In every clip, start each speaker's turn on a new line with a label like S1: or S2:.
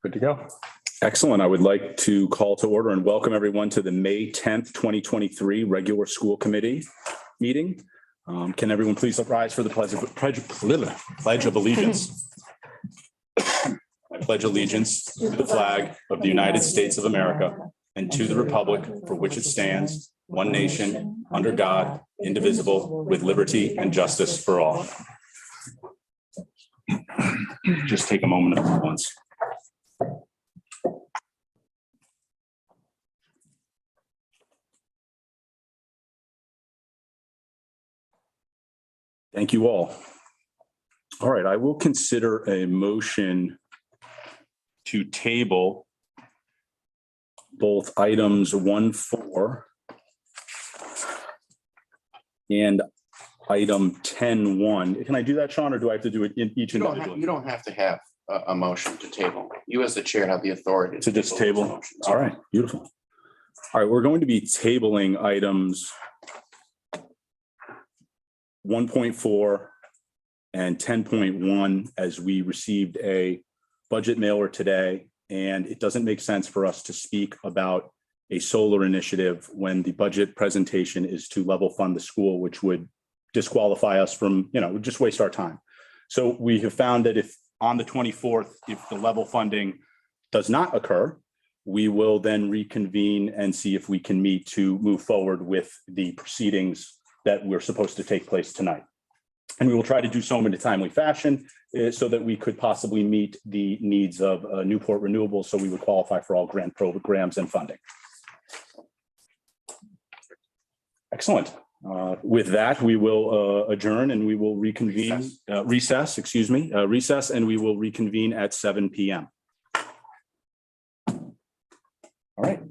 S1: Good to go. Excellent. I would like to call to order and welcome everyone to the May 10th, 2023 regular school committee meeting. Can everyone please rise for the pledge of allegiance? I pledge allegiance to the flag of the United States of America and to the republic for which it stands, one nation, under God, indivisible, with liberty and justice for all. Just take a moment of once. Thank you all. All right, I will consider a motion to table both items 1-4 and item 10-1. Can I do that, Sean, or do I have to do it in each individually?
S2: You don't have to have a motion to table. You as the chair have the authority
S1: to just table. All right, beautiful. All right, we're going to be tabling items 1.4 and 10.1 as we received a budget mailer today, and it doesn't make sense for us to speak about a solar initiative when the budget presentation is to level fund the school, which would disqualify us from, would just waste our time. So we have found that if on the 24th, if the level funding does not occur, we will then reconvene and see if we can meet to move forward with the proceedings that we're supposed to take place tonight. And we will try to do so in a timely fashion so that we could possibly meet the needs of Newport Renewables, so we would qualify for all grant programs and funding. Excellent. With that, we will adjourn and we will reconvene, recess, and we will reconvene at 7 p.m. All right.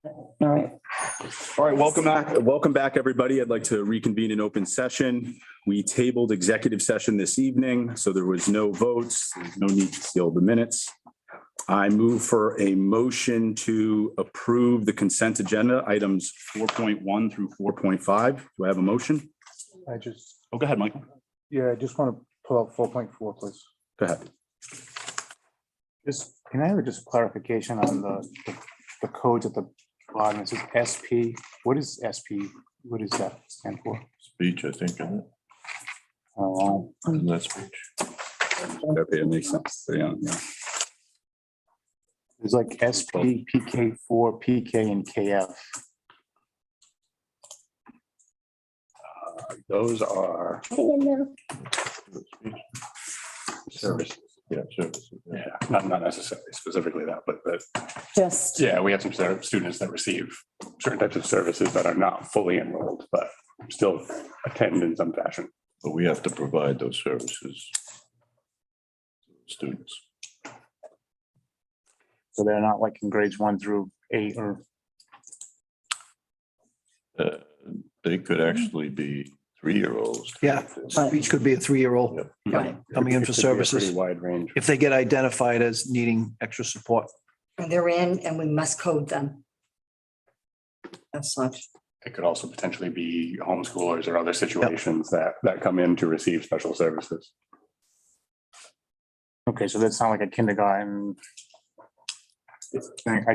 S3: All right.
S1: All right, welcome back. Welcome back, everybody. I'd like to reconvene an open session. We tabled executive session this evening, so there was no votes. There's no need to seal the minutes. I move for a motion to approve the consent agenda, items 4.1 through 4.5. Do I have a motion?
S4: I just,
S1: Oh, go ahead, Michael.
S4: yeah, I just want to pull out 4.4, please.
S1: Go ahead.
S4: Just, can I have just clarification on the codes at the bottom? It says SP. What is SP? What does that stand for?
S5: Speech, I think, isn't it?
S4: Oh,
S5: Isn't that speech?
S1: Okay, it makes sense. Yeah.
S4: it's like SP, PK4, PK, and KF.
S1: Those are
S5: Speech.
S1: services.
S5: Yeah, services.
S6: Yeah, not necessarily specifically that, but
S3: Just,
S6: yeah, we have some students that receive certain types of services that are not fully enrolled, but still attend in some fashion.
S5: But we have to provide those services to students.
S4: So they're not like in grades 1 through 8 or,
S5: They could actually be 3-year-olds.
S7: Yeah, speech could be a 3-year-old
S3: right,
S7: coming in
S6: It
S7: for
S6: could be a pretty
S7: services
S6: wide range.
S7: if they get identified as needing extra support.
S3: and they're in and we must code them. As such.
S6: It could also potentially be homeschoolers or other situations that come in to receive special services.
S4: okay, so that's not like a kindergarten thing.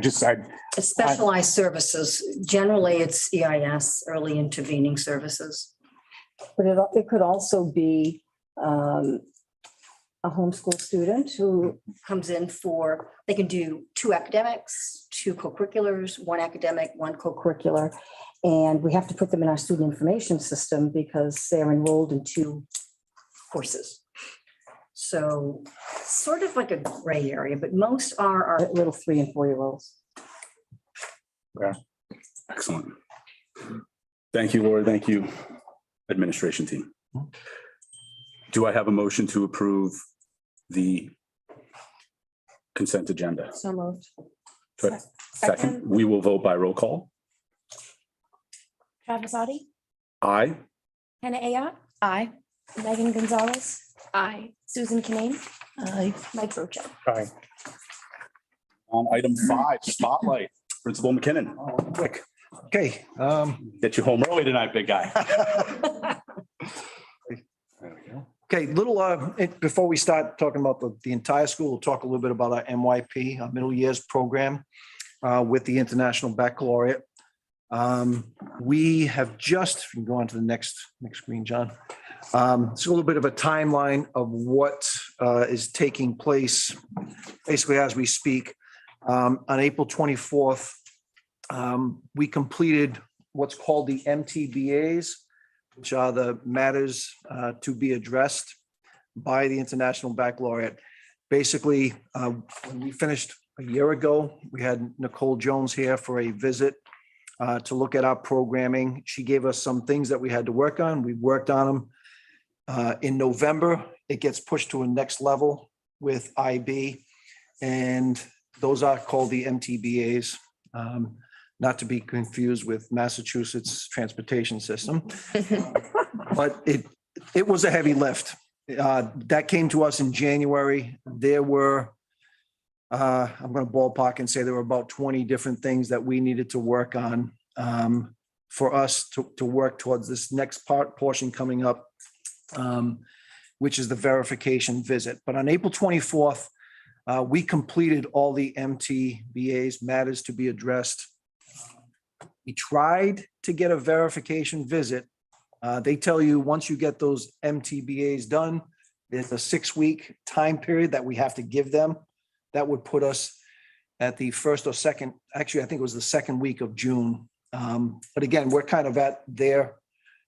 S3: Specialized services, generally it's EIS, early intervening services.
S8: But it could also be a homeschool student who,
S3: Comes in for, they can do 2 academics, 2 co-curriculars, 1 academic, 1
S8: co-curricular, and we have to put them in our student information system because they're enrolled in 2.
S3: courses. So sort of like a gray area, but most are
S8: Little 3 and 4-year-olds.
S1: Excellent. Thank you, Laura. Thank you, administration team. Do I have a motion to approve the consent agenda?
S9: So moved.
S1: Second, we will vote by roll call.
S9: Travis Audi,
S1: Aye.
S9: Hannah Ayotte,
S8: Aye.
S9: Megan Gonzalez,
S10: Aye.
S9: Susan Kinane,
S7: Aye.
S9: Mike Rocha.
S4: Aye.
S1: On item 5, spotlight, Principal McKinnon.
S7: Quick. Okay.
S1: Get you home early tonight, big guy.
S7: Okay, before we start talking about the entire school, we'll talk a little bit about our MYP, our middle years program with the International Baccalaureate. We have just, if you can go on to the next screen, John. It's a little bit of a timeline of what is taking place basically as we speak. On April 24th, we completed what's called the MTBAs, which are the matters to be addressed by the International Baccalaureate. Basically, when we finished a year ago, we had Nicole Jones here for a visit to look at our programming. She gave us some things that we had to work on. We worked on them. In November, it gets pushed to a next level with IB, and those are called the MTBAs. Not to be confused with Massachusetts transportation system. But it was a heavy lift. That came to us in January. There were, I'm going to ballpark and say there were about 20 different things that we needed to work on for us to work towards this next portion coming up, which is the verification visit. But on April 24th, we completed all the MTBAs, matters to be addressed. We tried to get a verification visit. They tell you once you get those MTBAs done, there's a 6-week time period that we have to give them. That would put us at the first or second, actually, I think it was the second week of June. But again, we're kind of at their,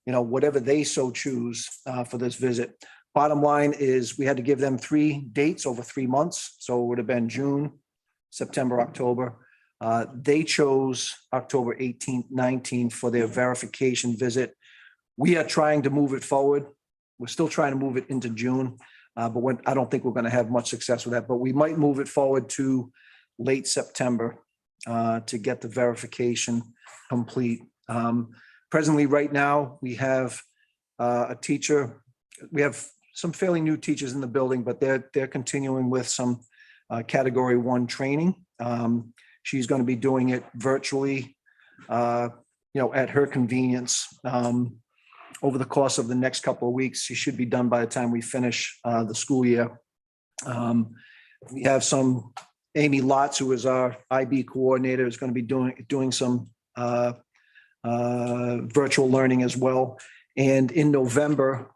S7: whatever they so choose for this visit. Bottom line is we had to give them 3 dates over 3 months. So it would have been June, September, October. They chose October 18th, 19th for their verification visit. We are trying to move it forward. We're still trying to move it into June, but I don't think we're going to have much success with that, but we might move it forward to late September. to get the verification complete. Presently, right now, we have a teacher. We have some fairly new teachers in the building, but they're continuing with some Category 1 training. She's going to be doing it virtually, at her convenience. Over the course of the next couple of weeks, she should be done by the time we finish the school year. We have some Amy Lotz, who is our IB coordinator, is going to be doing some virtual learning as well. And in November,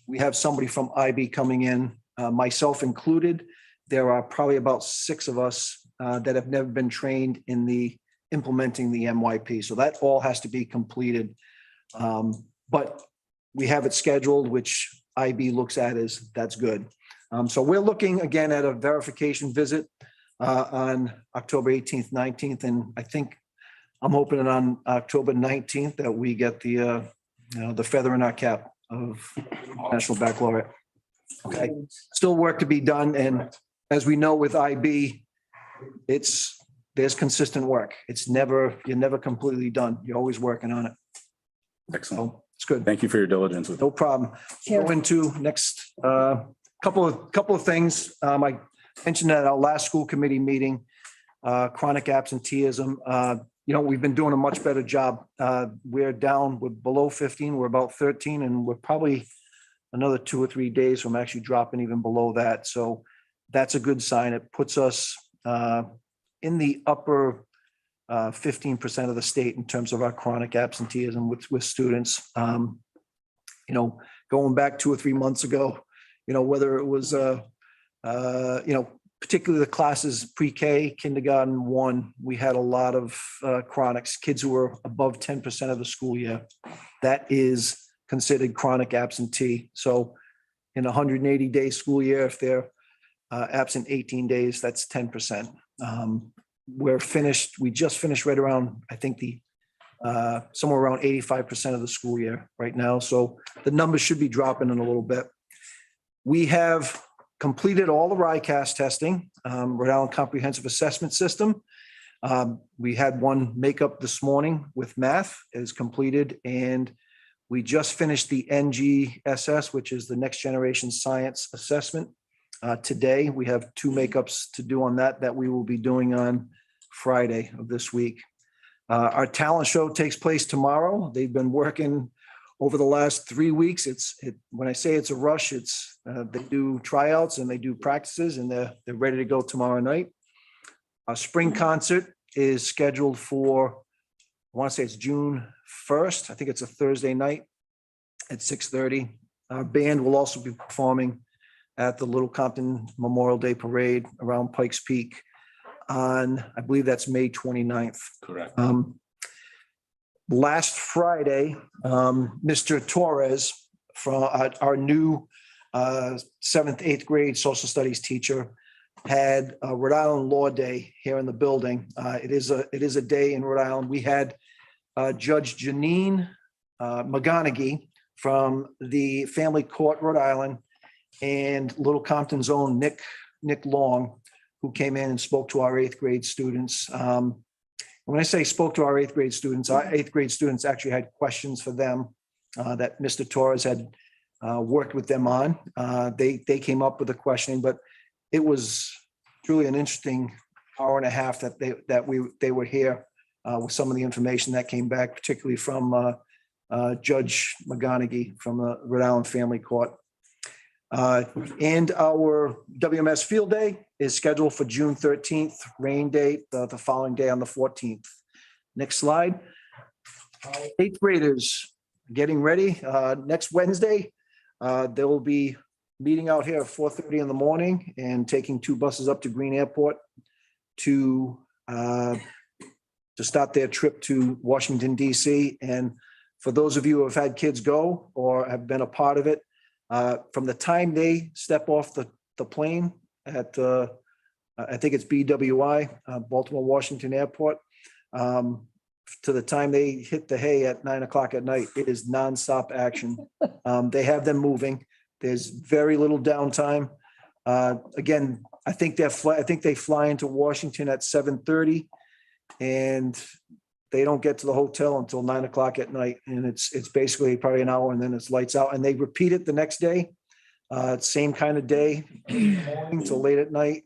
S7: we have somebody from IB coming in, myself included. There are probably about 6 of us that have never been trained in implementing the MYP. So that all has to be completed. But we have it scheduled, which IB looks at as that's good. So we're looking again at a verification visit on October 18th, 19th, and I think I'm hoping on October 19th that we get the feather in our cap of National Baccalaureate. Okay, still work to be done, and as we know with IB, there's consistent work. You're never completely done. You're always working on it.
S1: Excellent.
S7: So it's good.
S1: Thank you for your diligence with it.
S7: No problem.
S8: Chair.
S7: Go into next, couple of things. I mentioned at our last school committee meeting, chronic absenteeism. We've been doing a much better job. We're below 15, we're about 13, and we're probably another 2 or 3 days from actually dropping even below that. So that's a good sign. It puts us in the upper 15% of the state in terms of our chronic absenteeism with students. Going back 2 or 3 months ago, whether it was, particularly the classes pre-K, kindergarten 1, we had a lot of chronics, kids who were above 10% of the school year. That is considered chronic absentee. So in a 180-day school year, if they're absent 18 days, that's 10%. We just finished right around, I think somewhere around 85% of the school year right now. So the numbers should be dropping in a little bit. We have completed all the RICAS testing, Rhode Island Comprehensive Assessment System. We had one makeup this morning with math is completed, and we just finished the NGSS, which is the Next Generation Science Assessment. Today, we have 2 makeups to do on that we will be doing on Friday of this week. Our talent show takes place tomorrow. They've been working over the last 3 weeks. When I say it's a rush, they do tryouts and they do practices, and they're ready to go tomorrow night. Our spring concert is scheduled for, I want to say it's June 1st. I think it's a Thursday night at 6:30. Our band will also be performing at the Little Compton Memorial Day Parade around Pikes Peak on, I believe that's May 29th.
S1: Correct.
S7: Last Friday, Mr. Torres, from our new 7th, 8th grade social studies teacher, had a Rhode Island Law Day here in the building. It is a day in Rhode Island. We had Judge Janine McGonigal from the Family Court Rhode Island and Little Compton's own Nick Long, who came in and spoke to our 8th grade students. When I say spoke to our 8th grade students, our 8th grade students actually had questions for them that Mr. Torres had worked with them on. They came up with the questioning, but it was truly an interesting hour and a half that they were here with some of the information that came back, particularly from Judge McGonigal from the Rhode Island Family Court. And our WMS Field Day is scheduled for June 13th, rain date, the following day on the 14th. Next slide. 8th graders getting ready. Next Wednesday, they will be meeting out here at 4:30 in the morning and taking 2 buses up to Green Airport to start their trip to Washington, D.C. And for those of you who have had kids go or have been a part of it, from the time they step off the plane at, I think it's BWI, Baltimore Washington Airport, to the time they hit the hay at 9 o'clock at night, it is nonstop action. They have them moving. There's very little downtime. Again, I think they fly into Washington at 7:30 and they don't get to the hotel until 9 o'clock at night. And it's basically probably an hour and then it's lights out and they repeat it the next day. Same kind of day, morning till late at night.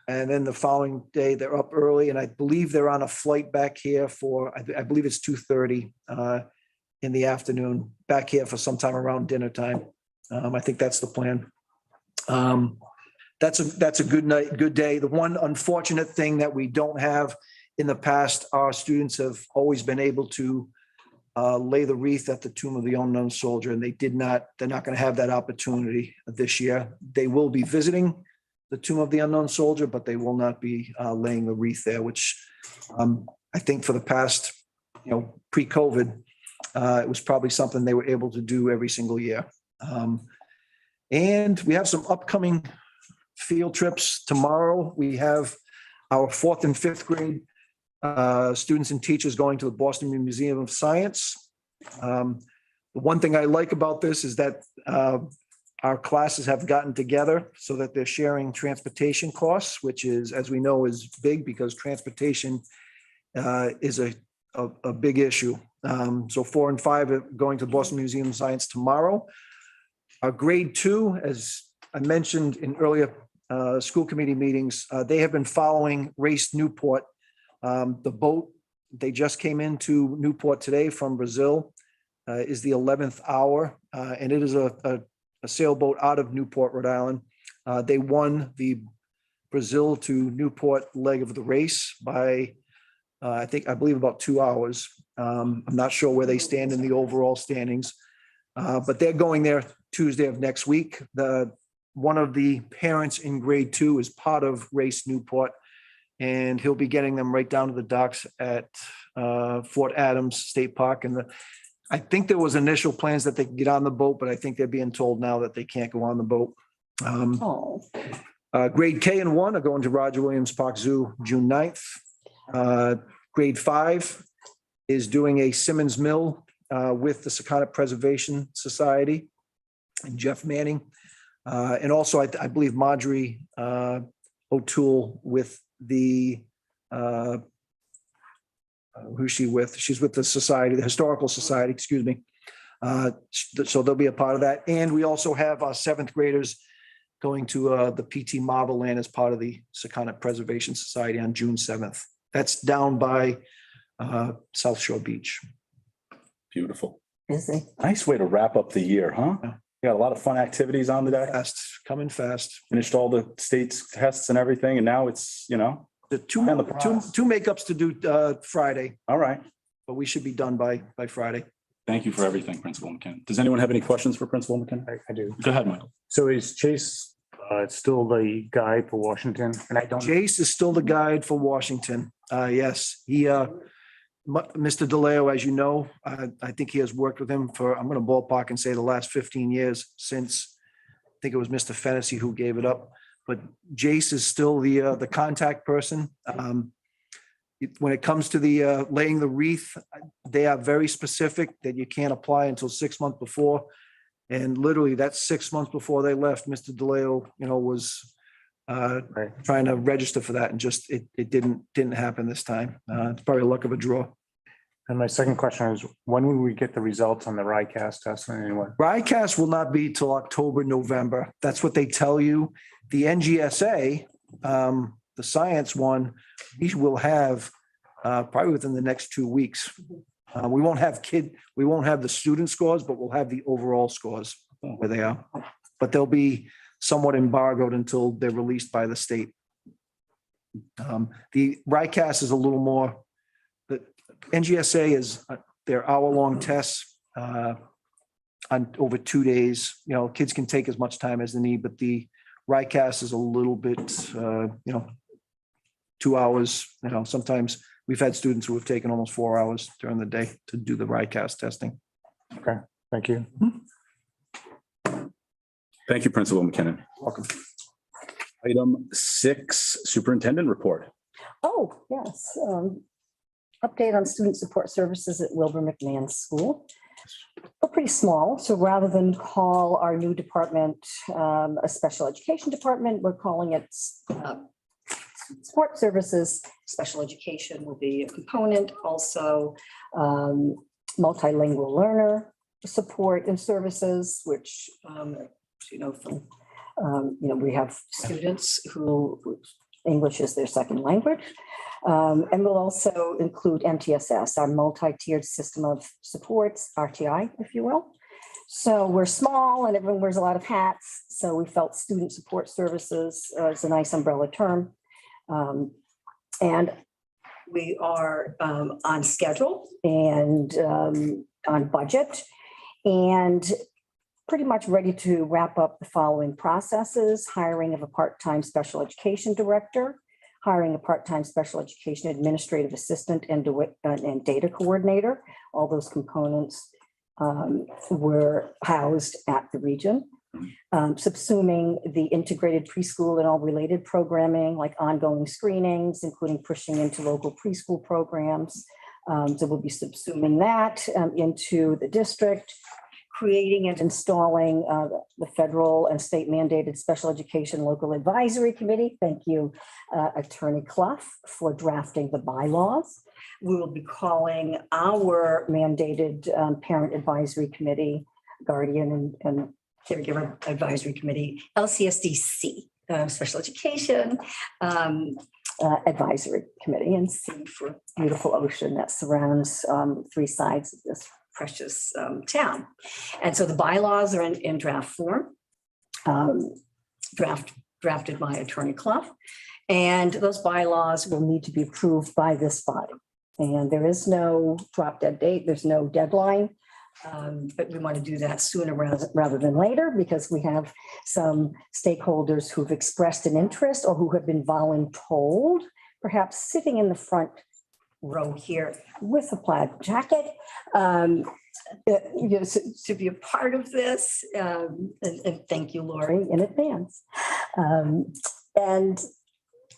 S7: And then the following day, they're up early and I believe they're on a flight back here for, I believe it's 2:30 in the afternoon, back here for sometime around dinner time. I think that's the plan. That's a good night, good day. The one unfortunate thing that we don't have in the past, our students have always been able to lay the wreath at the Tomb of the Unknown Soldier, and they're not going to have that opportunity this year. They will be visiting the Tomb of the Unknown Soldier, but they will not be laying the wreath there, which I think for the past, pre-COVID, it was probably something they were able to do every single year. And we have some upcoming field trips. Tomorrow, we have our 4th and 5th grade students and teachers going to the Boston Museum of Science. The one thing I like about this is that our classes have gotten together so that they're sharing transportation costs, which is, as we know, is big because transportation is a big issue. So 4 and 5 are going to the Boston Museum of Science tomorrow. Our grade 2, as I mentioned in earlier school committee meetings, they have been following Race Newport. The boat, they just came into Newport today from Brazil, is the 11th hour, and it is a sailboat out of Newport, Rhode Island. They won the Brazil to Newport leg of the race by, I believe about 2 hours. I'm not sure where they stand in the overall standings, but they're going there Tuesday of next week. One of the parents in grade 2 is part of Race Newport, and he'll be getting them right down to the docks at Fort Adams State Park. And I think there was initial plans that they could get on the boat, but I think they're being told now that they can't go on the boat. Grade K and 1 are going to Roger Williams Park Zoo June 9th. Grade 5 is doing a Simmons Mill with the Secana Preservation Society and Jeff Manning. And also, I believe Marjorie O'Toole with the, who's she with? She's with the society, the Historical Society, excuse me. So they'll be a part of that. And we also have our 7th graders going to the PT Marvel Land as part of the Secana Preservation Society on June 7th. That's down by South Shore Beach.
S1: Beautiful.
S8: Busy.
S1: Nice way to wrap up the year, huh?
S7: Yeah.
S1: You got a lot of fun activities on today.
S7: Fast, coming fast.
S1: Finished all the state's tests and everything, and now it's,
S7: The two
S1: And the process.
S7: makeups to do Friday,
S1: all right.
S7: but we should be done by Friday.
S1: Thank you for everything, Principal McKinnon. Does anyone have any questions for Principal McKinnon?
S4: I do.
S1: Go ahead, Michael.
S4: So is Chase still the guide for Washington? And I don't.
S7: Jace is still the guide for Washington. Yes, he, Mr. DeLeo, as you know, I think he has worked with him for, I'm going to ballpark and say the last 15 years since, I think it was Mr. Fennessy who gave it up. But Jace is still the contact person. When it comes to the laying the wreath, they are very specific that you can't apply until 6 months before. And literally that's 6 months before they left, Mr. DeLeo, was trying to register for that and just, it didn't happen this time. It's probably luck of a draw.
S4: And my second question is, when will we get the results on the RICAS test anyway?
S7: RICAS will not be till October, November. That's what they tell you. The NGSA, the science one, we will have probably within the next 2 weeks. We won't have the student scores, but we'll have the overall scores where they are. But they'll be somewhat embargoed until they're released by the state. The RICAS is a little more, the NGSA is their hour-long tests on over 2 days. Kids can take as much time as they need, but the RICAS is a little bit, 2 hours. Sometimes we've had students who have taken almost 4 hours during the day to do the RICAS testing.
S4: Okay, thank you.
S1: Thank you, Principal McKinnon.
S7: Welcome.
S1: Item 6, Superintendent Report.
S8: Oh, yes. Update on student support services at Wilbur McMahon School. We're pretty small, so rather than call our new department a special education department, we're calling it support services. Special education will be a component, also multilingual learner support and services, which, from, we have students who English is their second language. And we'll also include MTSS, our multi-tiered system of supports, RTI, if you will. So we're small and everyone wears a lot of hats. So we felt student support services is a nice umbrella term. And we are on schedule and on budget and pretty much ready to wrap up the following processes: hiring of a part-time special education director, hiring a part-time special education administrative assistant and data coordinator. All those components were housed at the region. Subsuming the integrated preschool and all related programming like ongoing screenings, including pushing into local preschool programs. So we'll be subsuming that into the district, creating and installing the federal and state mandated special education local advisory committee. Thank you, Attorney Clough, for drafting the bylaws. We will be calling our mandated parent advisory committee, guardian and caregiver advisory committee, LCSDC, special education advisory committee, and C for beautiful ocean that surrounds 3 sides of this precious town. And so the bylaws are in draft form, drafted by Attorney Clough. And those bylaws will need to be approved by this body. And there is no drop dead date. There's no deadline. But we want to do that sooner rather than later because we have some stakeholders who've expressed an interest or who have been voluntold, perhaps sitting in the front row here with a plaid jacket, to be a part of this. And thank you, Lori, in advance. And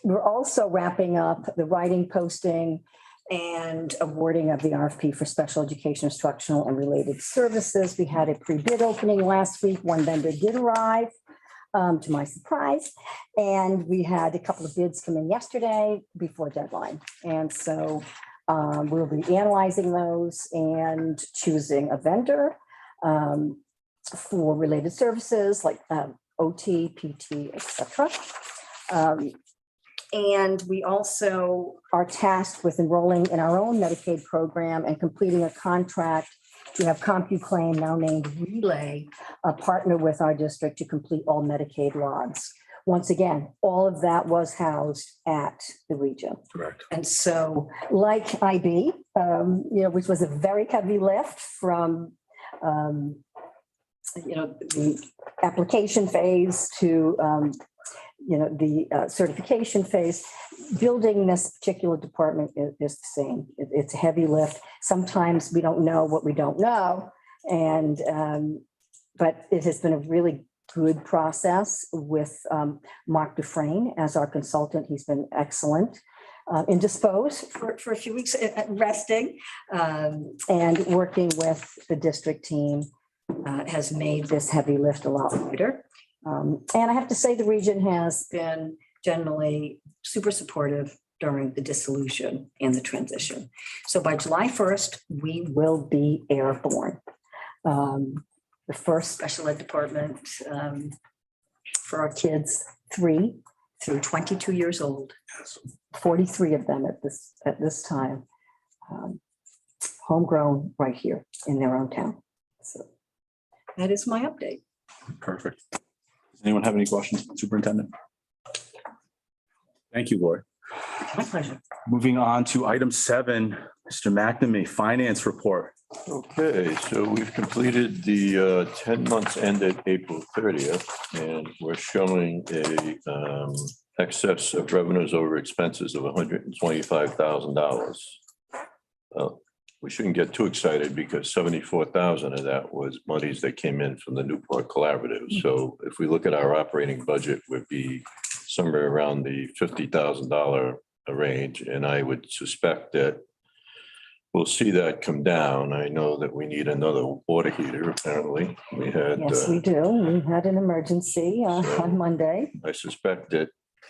S8: we're also wrapping up the writing, posting, and awarding of the RFP for special education, instructional, and related services. We had a pre-bid opening last week. One vendor did arrive, to my surprise. And we had a couple of bids come in yesterday before deadline. And so we'll be analyzing those and choosing a vendor for related services like OT, PT, etc. And we also are tasked with enrolling in our own Medicaid program and completing a contract to have CompuClaim, now named Relay, partner with our district to complete all Medicaid logs. Once again, all of that was housed at the region.
S1: Correct.
S8: And so like IB, which was a very heavy lift from, the application phase to, the certification phase, building this particular department is the same. It's a heavy lift. Sometimes we don't know what we don't know. And, but it has been a really good process with Mark Dufresne as our consultant. He's been excellent. Indisposed for a few weeks, resting, and working with the district team has made this heavy lift a lot lighter. And I have to say the region has been generally super supportive during the dissolution and the transition. So by July 1st, we will be airborne. The first special ed department for our kids 3 through 22 years old, 43 of them at this time, homegrown right here in their own town. So that is my update.
S1: Perfect. Does anyone have any questions, Superintendent? Thank you, Lori.
S8: My pleasure.
S1: Moving on to item 7, Mr. McNamee, Finance Report.
S5: Okay, so we've completed the 10 months ended April 30th, and we're showing a excess of revenues over expenses of $125,000. We shouldn't get too excited because 74,000 of that was monies that came in from the Newport Collaborative. So if we look at our operating budget, would be somewhere around the $50,000 range. And I would suspect that we'll see that come down. I know that we need another water heater, apparently. We had,
S8: Yes, we do. We had an emergency
S5: So-
S8: on Monday.
S5: I suspect that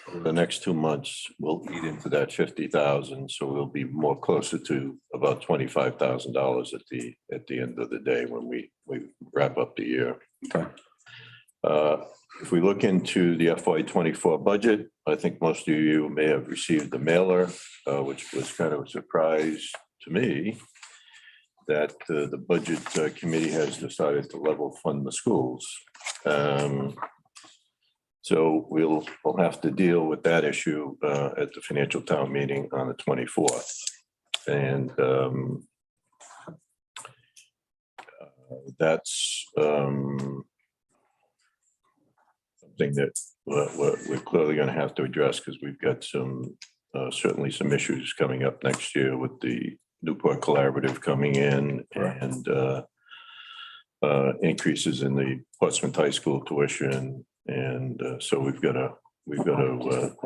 S5: over the next 2 months, we'll eat into that 50,000, so we'll be more closer to about $25,000 at the end of the day when we wrap up the year.
S1: Okay.
S5: If we look into the FY '24 budget, I think most of you may have received the mailer, which was kind of a surprise to me that the budget committee has decided to level fund the schools. So we'll have to deal with that issue at the financial town meeting on the 24th. And that's something that we're clearly going to have to address because we've got certainly some issues coming up next year with the Newport Collaborative coming in and increases in the Portsmouth High School tuition. And so we've got to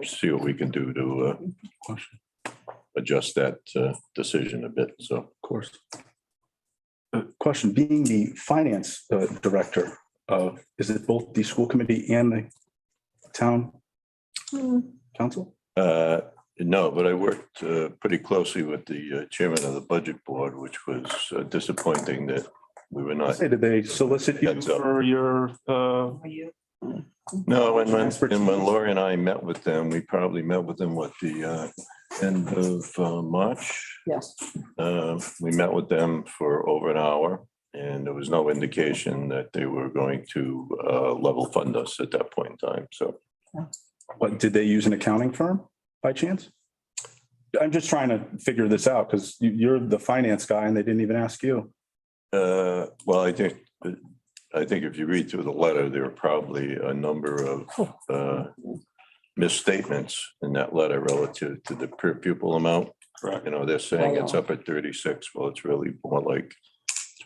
S5: see what we can do to adjust that decision a bit. So,
S1: Of course. Question, being the finance director of, is it both the school committee and the town council?
S5: no, but I worked pretty closely with the chairman of the budget board, which was disappointing that we were not.
S1: Say, did they solicit you
S5: Heads up.
S1: for your,
S5: No, and when Lori and I met with them, we probably met with them at the end of March.
S8: Yes.
S5: We met with them for over an hour and there was no indication that they were going to level fund us at that point in time. So,
S1: what, did they use an accounting firm by chance? I'm just trying to figure this out because you're the finance guy and they didn't even ask you.
S5: well, I think if you read through the letter, there are probably a number of misstatements in that letter relative to the per pupil amount.
S1: Correct.
S5: You know, they're saying it's up at 36. Well, it's really more like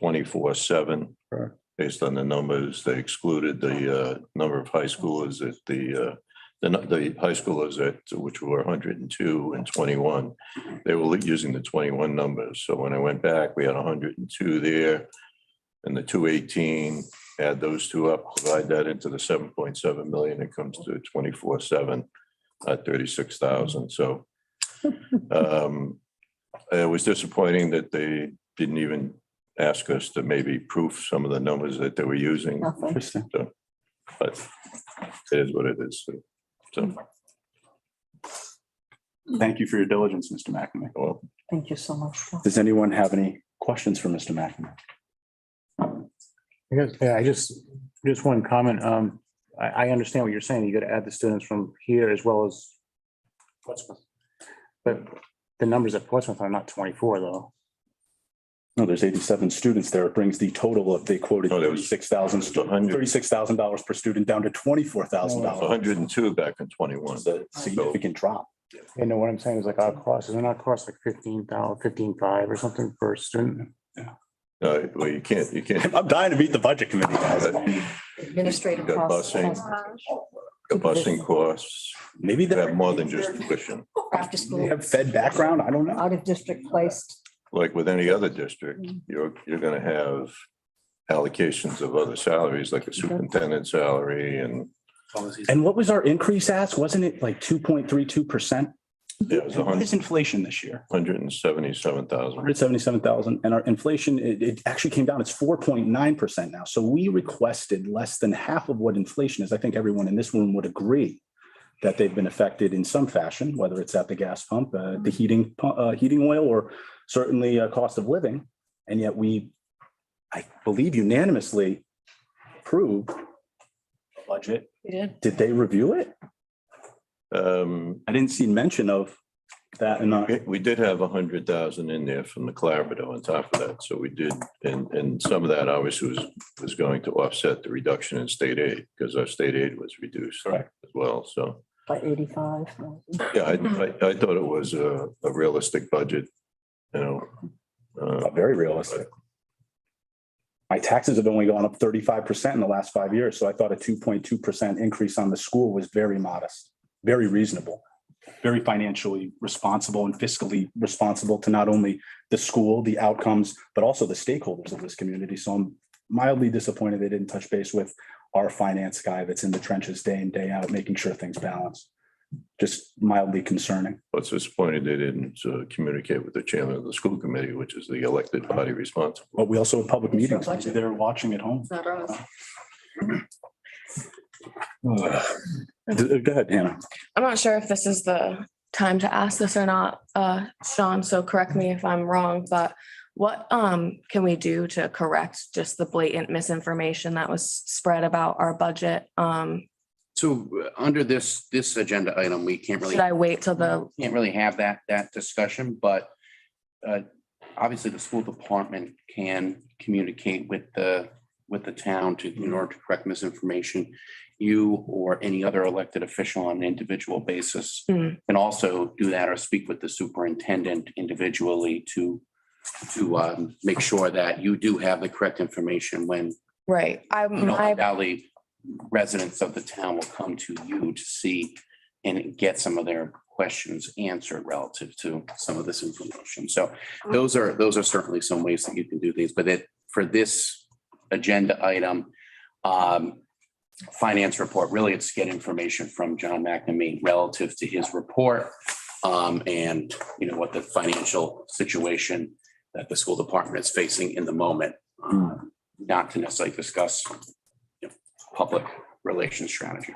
S5: 24/7
S1: Correct.
S5: based on the numbers. They excluded the number of high schoolers at the high schoolers at which were 102 and 21. They were using the 21 numbers. So when I went back, we had 102 there and the 218. Add those two up, divide that into the 7.7 million, it comes to 24/7 at 36,000. So it was disappointing that they didn't even ask us to maybe proof some of the numbers that they were using.
S8: Nothing.
S1: Interesting.
S5: But it is what it is. So,
S1: Thank you for your diligence, Mr. McNamee.
S5: well,
S8: Thank you so much.
S1: Does anyone have any questions for Mr. McNamee?
S4: I guess, yeah, I just one comment. I understand what you're saying. You got to add the students from here as well as Portsmouth. But the numbers at Portsmouth are not 24 though.
S1: No, there's 87 students there. It brings the total of, they quoted
S5: Oh, there was-
S1: $36,000 per student down to $24,000.
S5: 102 back in 21.
S1: It's a significant drop.
S4: You know what I'm saying is like our cost, isn't our cost like 15,500 or something per student?
S5: Well, you can't.
S1: I'm dying to meet the budget committee, guys.
S3: Administrative
S5: Got
S3: costs.
S5: busing. The busing costs,
S1: Maybe
S5: you
S1: they
S5: have more than just tuition.
S3: After
S1: they
S3: school.
S1: have Fed background. I don't know.
S8: Out of district placed.
S5: Like with any other district, you're gonna have allocations of other salaries, like a superintendent salary and
S1: And what was our increase ask? Wasn't it like 2.32%?
S5: it was
S1: What is inflation this year?
S5: 177,000.
S1: 177,000, and our inflation, it actually came down. It's 4.9% now. So we requested less than half of what inflation is. I think everyone in this room would agree that they've been affected in some fashion, whether it's at the gas pump, the heating oil, or certainly cost of living. And yet I believe unanimously approved the budget.
S3: We did.
S1: Did they review it? I didn't see mention of that in our.
S5: We did have 100,000 in there from the collaborative on top of that. So we did, and some of that obviously was going to offset the reduction in state aid because our state aid was reduced as well. So
S8: By 85.
S5: yeah, I thought it was a realistic budget, you know.
S1: Very realistic. My taxes have only gone up 35% in the last 5 years, so I thought a 2.2% increase on the school was very modest, very reasonable. very financially responsible and fiscally responsible to not only the school, the outcomes, but also the stakeholders of this community. So I'm mildly disappointed they didn't touch base with our finance guy that's in the trenches day in, day out, making sure things balance. Just mildly concerning.
S5: What's disappointed they didn't communicate with the chairman of the school committee, which is the elected body responsible.
S1: But we also have public
S3: It's
S1: meetings.
S3: your budget.
S1: They're watching at home.
S3: It's not us.
S1: Go ahead, Hannah.
S10: I'm not sure if this is the time to ask this or not, Sean, so correct me if I'm wrong, but what can we do to correct just the blatant misinformation that was spread about our budget?
S2: So under this agenda item, we can't really.
S10: Should I wait till the,
S2: Can't really have that discussion, but obviously the school department can communicate with the town in order to correct misinformation. You or any other elected official on an individual basis
S10: Hmm.
S2: can also do that or speak with the superintendent individually to make sure that you do have the correct information when,
S10: right,
S2: the Valley residents of the town will come to you to see and get some of their questions answered relative to some of this information. So those are certainly some ways that you can do things, but for this agenda item, finance report, really it's get information from John McNamee relative to his report, and what the financial situation that the school department is facing in the moment, not to necessarily discuss public relations strategy.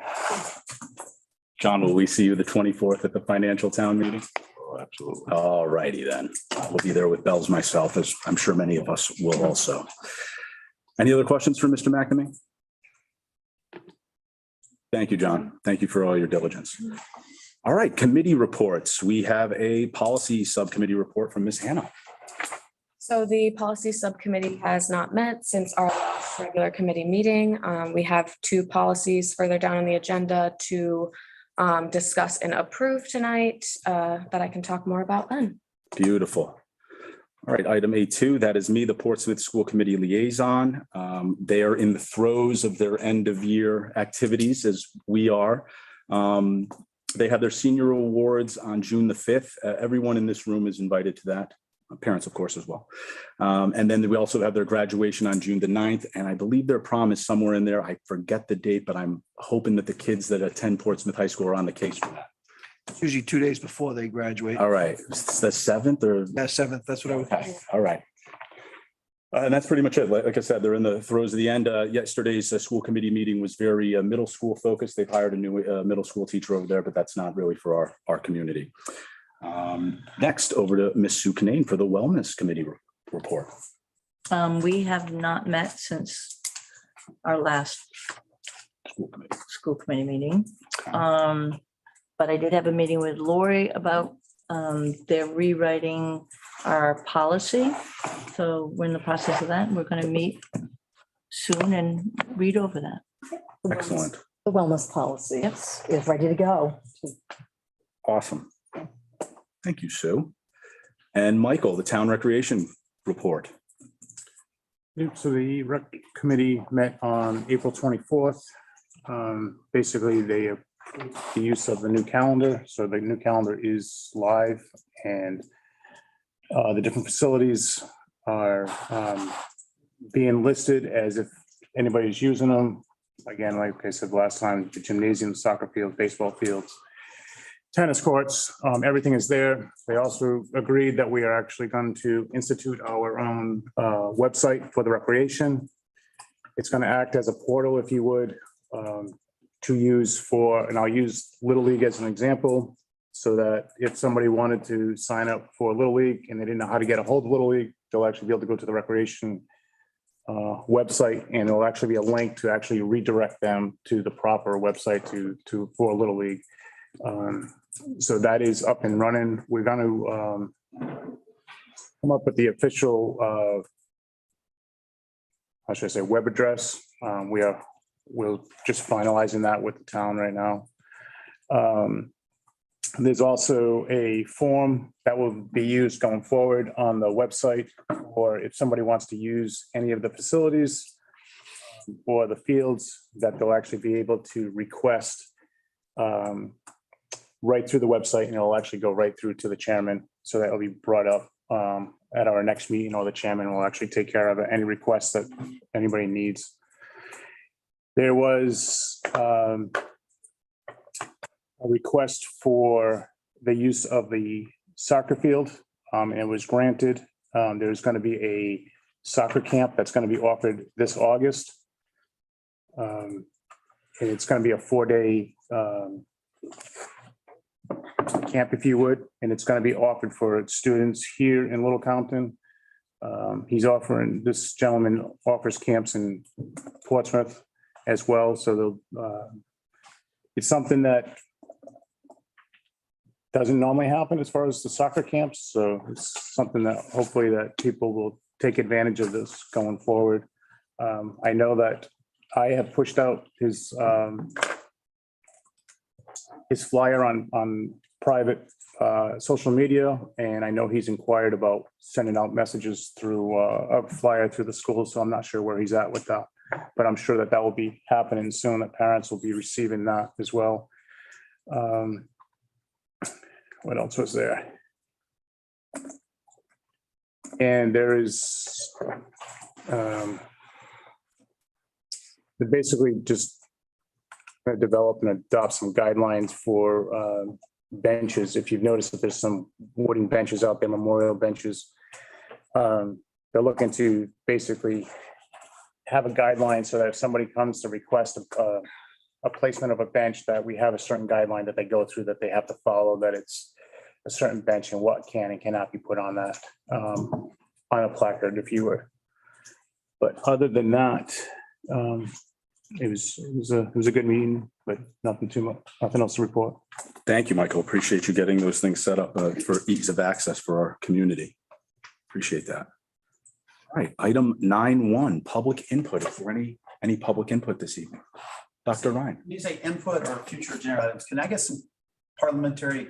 S1: John, will we see you the 24th at the financial town meeting?
S5: Oh, absolutely.
S1: All righty then. We'll be there with bells myself, as I'm sure many of us will also. Any other questions for Mr. McNamee? Thank you, John. Thank you for all your diligence. All right, committee reports. We have a policy subcommittee report from Ms. Hannah.
S10: so the policy subcommittee has not met since our last regular committee meeting. We have two policies further down on the agenda to discuss and approve tonight that I can talk more about then.
S1: Beautiful. All right, item A2, that is me, the Portsmouth School Committee Liaison. They are in the throes of their end of year activities as we are. They have their senior awards on June the 5th. Everyone in this room is invited to that. Parents, of course, as well. And then we also have their graduation on June the 9th. And I believe their prom is somewhere in there. I forget the date, but I'm hoping that the kids that attend Portsmouth High School are on the case for that.
S7: It's usually 2 days before they graduate.
S1: All right, it's the 7th or?
S7: Yeah, 7th, that's what I would.
S1: Okay, all right. And that's pretty much it. Like I said, they're in the throes of the end. Yesterday's school committee meeting was very middle school focused. They've hired a new middle school teacher over there, but that's not really for our community. Next, over to Ms. Sue Canane for the Wellness Committee report.
S11: We have not met since our last school committee meeting. But I did have a meeting with Lori about they're rewriting our policy. So we're in the process of that. And we're going to meet soon and read over that.
S1: Excellent.
S3: The wellness policy is ready to go.
S1: Awesome. Thank you, Sue. And Michael, the Town Recreation report.
S4: So the rec committee met on April 24th. Basically, they approved the use of the new calendar. So the new calendar is live and the different facilities are being listed as if anybody's using them. Again, like I said last time, the gymnasium, soccer field, baseball fields, tennis courts, everything is there. They also agreed that we are actually going to institute our own website for the recreation. It's going to act as a portal, if you would, to use for, and I'll use Little League as an example, so that if somebody wanted to sign up for Little League and they didn't know how to get a hold of Little League, they'll actually be able to go to the recreation website, and it'll actually be a link to actually redirect them to the proper website for Little League. So that is up and running. We're going to come up with the official, how should I say, web address. We're just finalizing that with the town right now. There's also a form that will be used going forward on the website, or if somebody wants to use any of the facilities or the fields, that they'll actually be able to request right through the website and it'll actually go right through to the chairman. So that will be brought up at our next meeting, or the chairman will actually take care of it, any requests that anybody needs. There was a request for the use of the soccer field, and it was granted. There's going to be a soccer camp that's going to be offered this August. And it's going to be a 4-day camp, if you would, and it's going to be offered for students here in Little Compton. This gentleman offers camps in Portsmouth as well, so it's something that doesn't normally happen as far as the soccer camps, so it's something that hopefully that people will take advantage of this going forward. I know that I have pushed out his flyer on private social media, and I know he's inquired about sending out messages through a flyer through the school, so I'm not sure where he's at with that. But I'm sure that that will be happening soon, that parents will be receiving that as well. What else was there? And there is basically just develop and adopt some guidelines for benches. If you've noticed that there's some wooden benches out there, memorial benches, they're looking to basically have a guideline so that if somebody comes to request a placement of a bench, that we have a certain guideline that they go through, that they have to follow, that it's a certain bench and what can and cannot be put on that, on a placard, if you were. But other than that, it was a good meeting, but nothing too much, nothing else to report.
S1: Thank you, Michael. Appreciate you getting those things set up for ease of access for our community. Appreciate that. All right, item 9.1, public input. Is there any public input this evening? Dr. Ryan.
S12: When you say input or future agenda items, can I get some parliamentary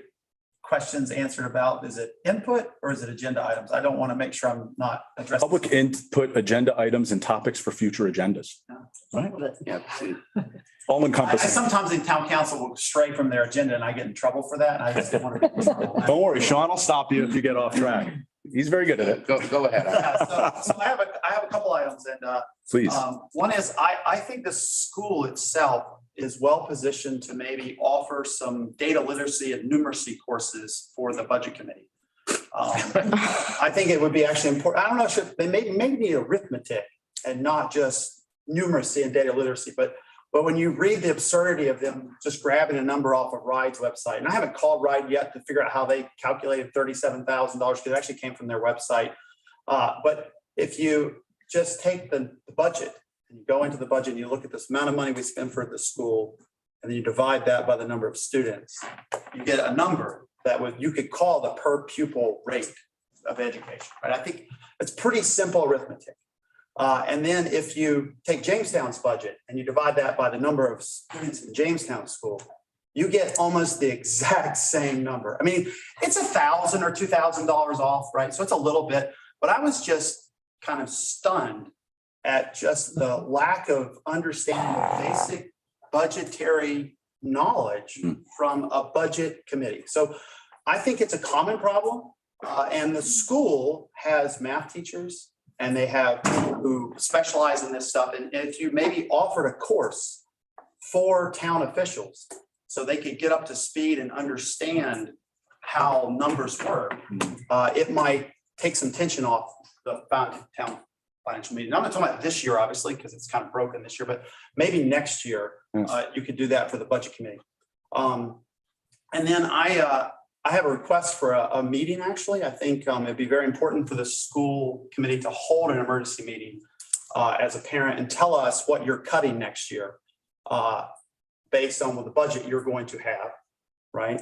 S12: questions answered about, is it input or is it agenda items? I don't want to make sure I'm not addressing.
S1: Public input, agenda items and topics for future agendas. Right?
S2: Yeah.
S1: All
S12: I
S1: encompassing.
S12: sometimes in town council will stray from their agenda and I get in trouble for that. And I just don't want to. Be in trouble.
S1: Don't worry, Sean will stop you if you get off track. He's very good at it.
S2: Go ahead.
S12: Yeah, so I have a couple items, and
S1: Please.
S12: one is I think the school itself is well positioned to maybe offer some data literacy and numeracy courses for the budget committee. I think it would be actually important. I don't know if they maybe need arithmetic and not just numeracy and data literacy, but when you read the absurdity of them just grabbing a number off of RIDE's website, and I haven't called RIDE yet to figure out how they calculated $37,000 because it actually came from their website. But if you just take the budget and you go into the budget and you look at this amount of money we spend for the school, and then you divide that by the number of students, you get a number that you could call the per pupil rate of education, right? I think it's pretty simple arithmetic. And then if you take Jamestown's budget and you divide that by the number of students in Jamestown school, you get almost the exact same number. I mean, it's $1,000 or $2,000 off, right? So it's a little bit, but I was just kind of stunned at just the lack of understanding of basic budgetary knowledge from a budget committee. So I think it's a common problem. And the school has math teachers, and they have people who specialize in this stuff. And if you maybe offered a course for town officials so they could get up to speed and understand how numbers work, it might take some tension off the town financial meeting. I'm not talking about this year, obviously, because it's kind of broken this year, but maybe next year you could do that for the budget committee. And then I have a request for a meeting, actually. I think it'd be very important for the school committee to hold an emergency meeting as a parent and tell us what you're cutting next year based on what the budget you're going to have, right?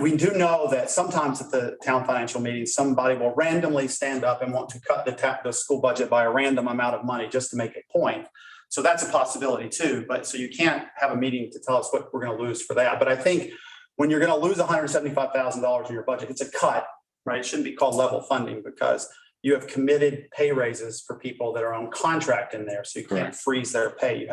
S12: We do know that sometimes at the town financial meeting, somebody will randomly stand up and want to cut the school budget by a random amount of money just to make a point. So that's a possibility too. But so you can't have a meeting to tell us what we're going to lose for that. But I think when you're going to lose $175,000 in your budget, it's a cut, right? It shouldn't be called level funding because you have committed pay raises for people that are on contract in there. So you can't freeze their pay.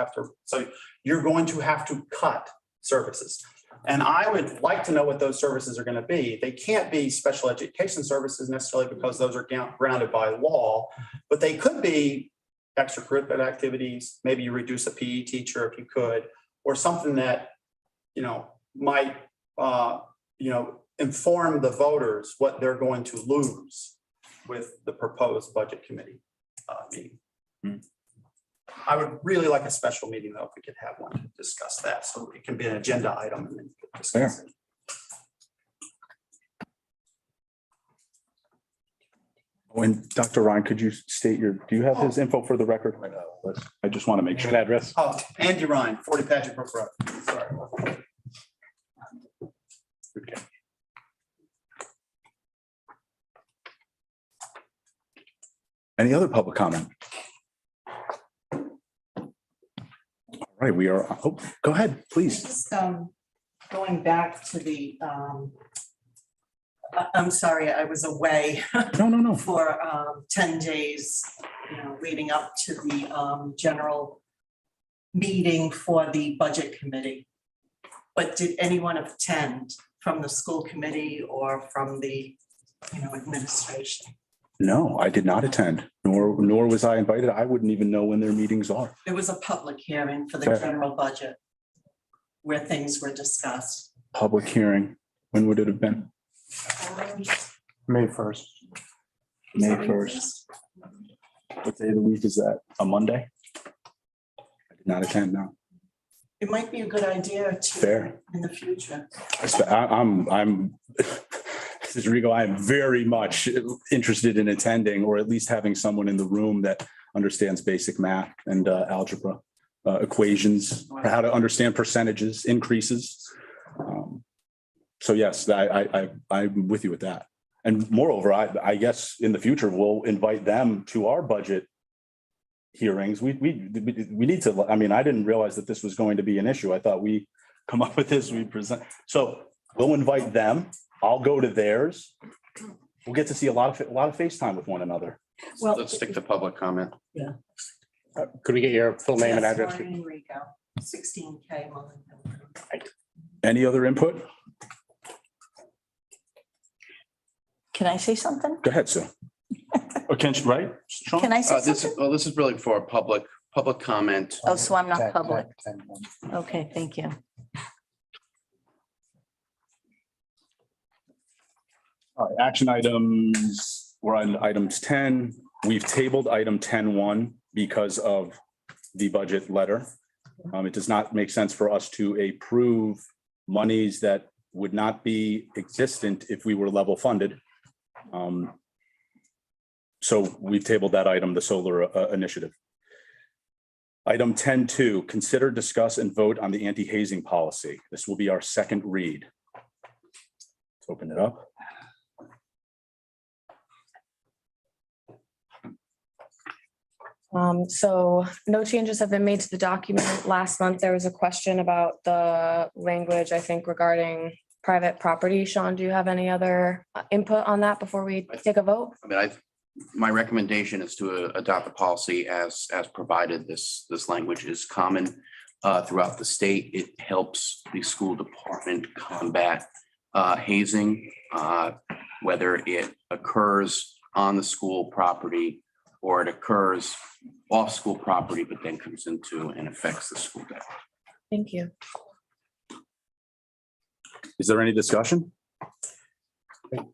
S12: So you're going to have to cut services. And I would like to know what those services are going to be. They can't be special education services necessarily because those are grounded by law, but they could be extracurricular activities. Maybe you reduce a PE teacher if you could, or something that, might, inform the voters what they're going to lose with the proposed budget committee meeting. I would really like a special meeting though, if we could have one to discuss that. So it can be an agenda item and then discuss it.
S1: And Dr. Ryan, could you state do you have his info for the record? I just want to make sure.
S4: Address.
S12: Oh, Andy Ryan, 40 Patrick Brook Road. Sorry.
S1: Okay. Any other public comment? All right, we are, go ahead, please.
S13: Just going back to the, I'm sorry, I was away
S1: No.
S13: for 10 days, leading up to the general meeting for the budget committee. But did anyone attend from the school committee or from the, administration?
S1: No, I did not attend, nor was I invited. I wouldn't even know when their meetings are.
S13: There was a public hearing for the
S1: Okay.
S13: general budget where things were discussed.
S1: Public hearing, when would it have been?
S4: May 1st.
S1: May 1st. What day of the week is that? A Monday? I did not attend, no.
S13: It might be a good idea to,
S1: Fair.
S13: in the future.
S1: I'm Mrs. Rigo, I am very much interested in attending, or at least having someone in the room that understands basic math and algebra equations, or how to understand percentages, increases. So yes, I'm with you with that. And moreover, I guess in the future, we'll invite them to our budget hearings. We need to, I didn't realize that this was going to be an issue. I thought we come up with this, we present. So we'll invite them. I'll go to theirs. We'll get to see a lot of FaceTime with one another.
S8: Well,
S2: Let's stick to public comment.
S4: Could we get your full name and address?
S13: Maureen Rico, 16K Mullen Hill Road.
S1: Any other input?
S11: Can I say something?
S1: Go ahead, Sue. Right? Sean?
S11: Can I say something?
S2: This is really for a public comment.
S11: Oh, so I'm not public. Okay, thank you.
S1: All right, action items, we're on items 10. We've tabled item 10.1 because of the budget letter. It does not make sense for us to approve monies that would not be existent if we were level funded. So we've tabled that item, the solar initiative. Item 10.2, consider, discuss, and vote on the anti-hazing policy. This will be our second read. Let's open it up.
S10: So no changes have been made to the document. Last month, there was a question about the language, I think, regarding private property. Sean, do you have any other input on that before we take a vote?
S2: My recommendation is to adopt the policy as provided. This language is common throughout the state. It helps the school department combat hazing, whether it occurs on the school property or it occurs off school property, but then comes into and affects the school day.
S10: Thank you.
S1: Is there any discussion?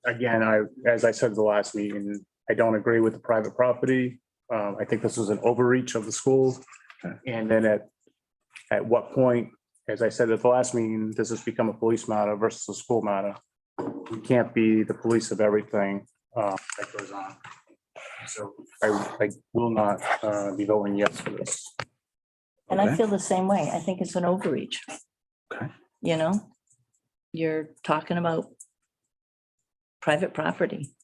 S4: Again, as I said at the last meeting, I don't agree with the private property. I think this was an overreach of the school. And then at what point, as I said at the last meeting, does this become a police matter versus a school matter? We can't be the police of everything that goes on. So I will not be voting yes for this.
S11: And I
S1: Okay.
S11: feel the same way. I think it's an overreach.
S1: Okay.
S11: You're talking about private property.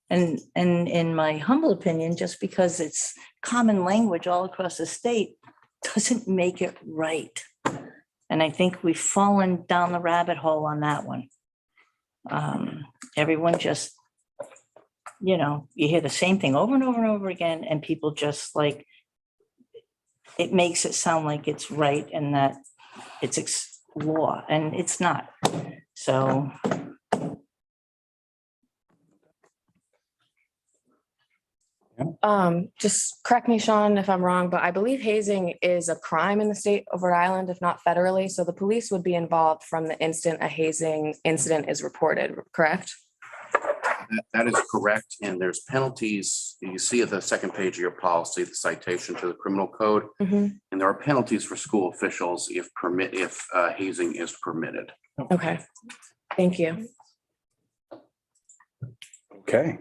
S11: And in my humble opinion, just because it's common language all across the state doesn't make it right. And I think we've fallen down the rabbit hole on that one. Everyone just, you hear the same thing over and over and over again, and people just it makes it sound like it's right and that it's law, and it's not. So
S10: Just correct me, Sean, if I'm wrong, but I believe hazing is a crime in the state of Rhode Island, if not federally. So the police would be involved from the instant a hazing incident is reported, correct?
S2: That is correct. And there's penalties. You see at the second page of your policy, the citation to the criminal code.
S10: Mhm.
S2: And there are penalties for school officials if hazing is permitted.
S10: Okay, thank you.
S1: Okay.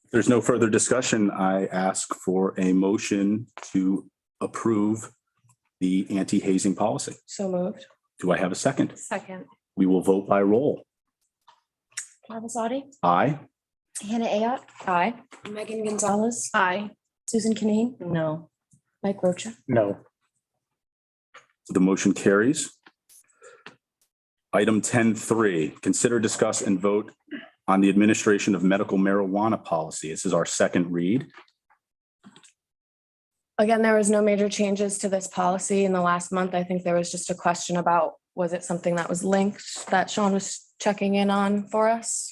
S1: If there's no further discussion, I ask for a motion to approve the anti-hazing policy.
S10: So moved.
S1: Do I have a second?
S10: Second.
S1: We will vote by roll.
S9: Travis Audi,
S1: Aye.
S9: Hannah Ayotte,
S10: Aye.
S9: Megan Gonzalez,
S10: Aye.
S9: Susan Kinane,
S11: no.
S9: Mike Rocha.
S4: No.
S1: The motion carries. Item 10.3, consider, discuss, and vote on the administration of medical marijuana policy. This is our second read.
S10: Again, there was no major changes to this policy in the last month. I think there was just a question about, was it something that was linked that Sean was checking in on for us?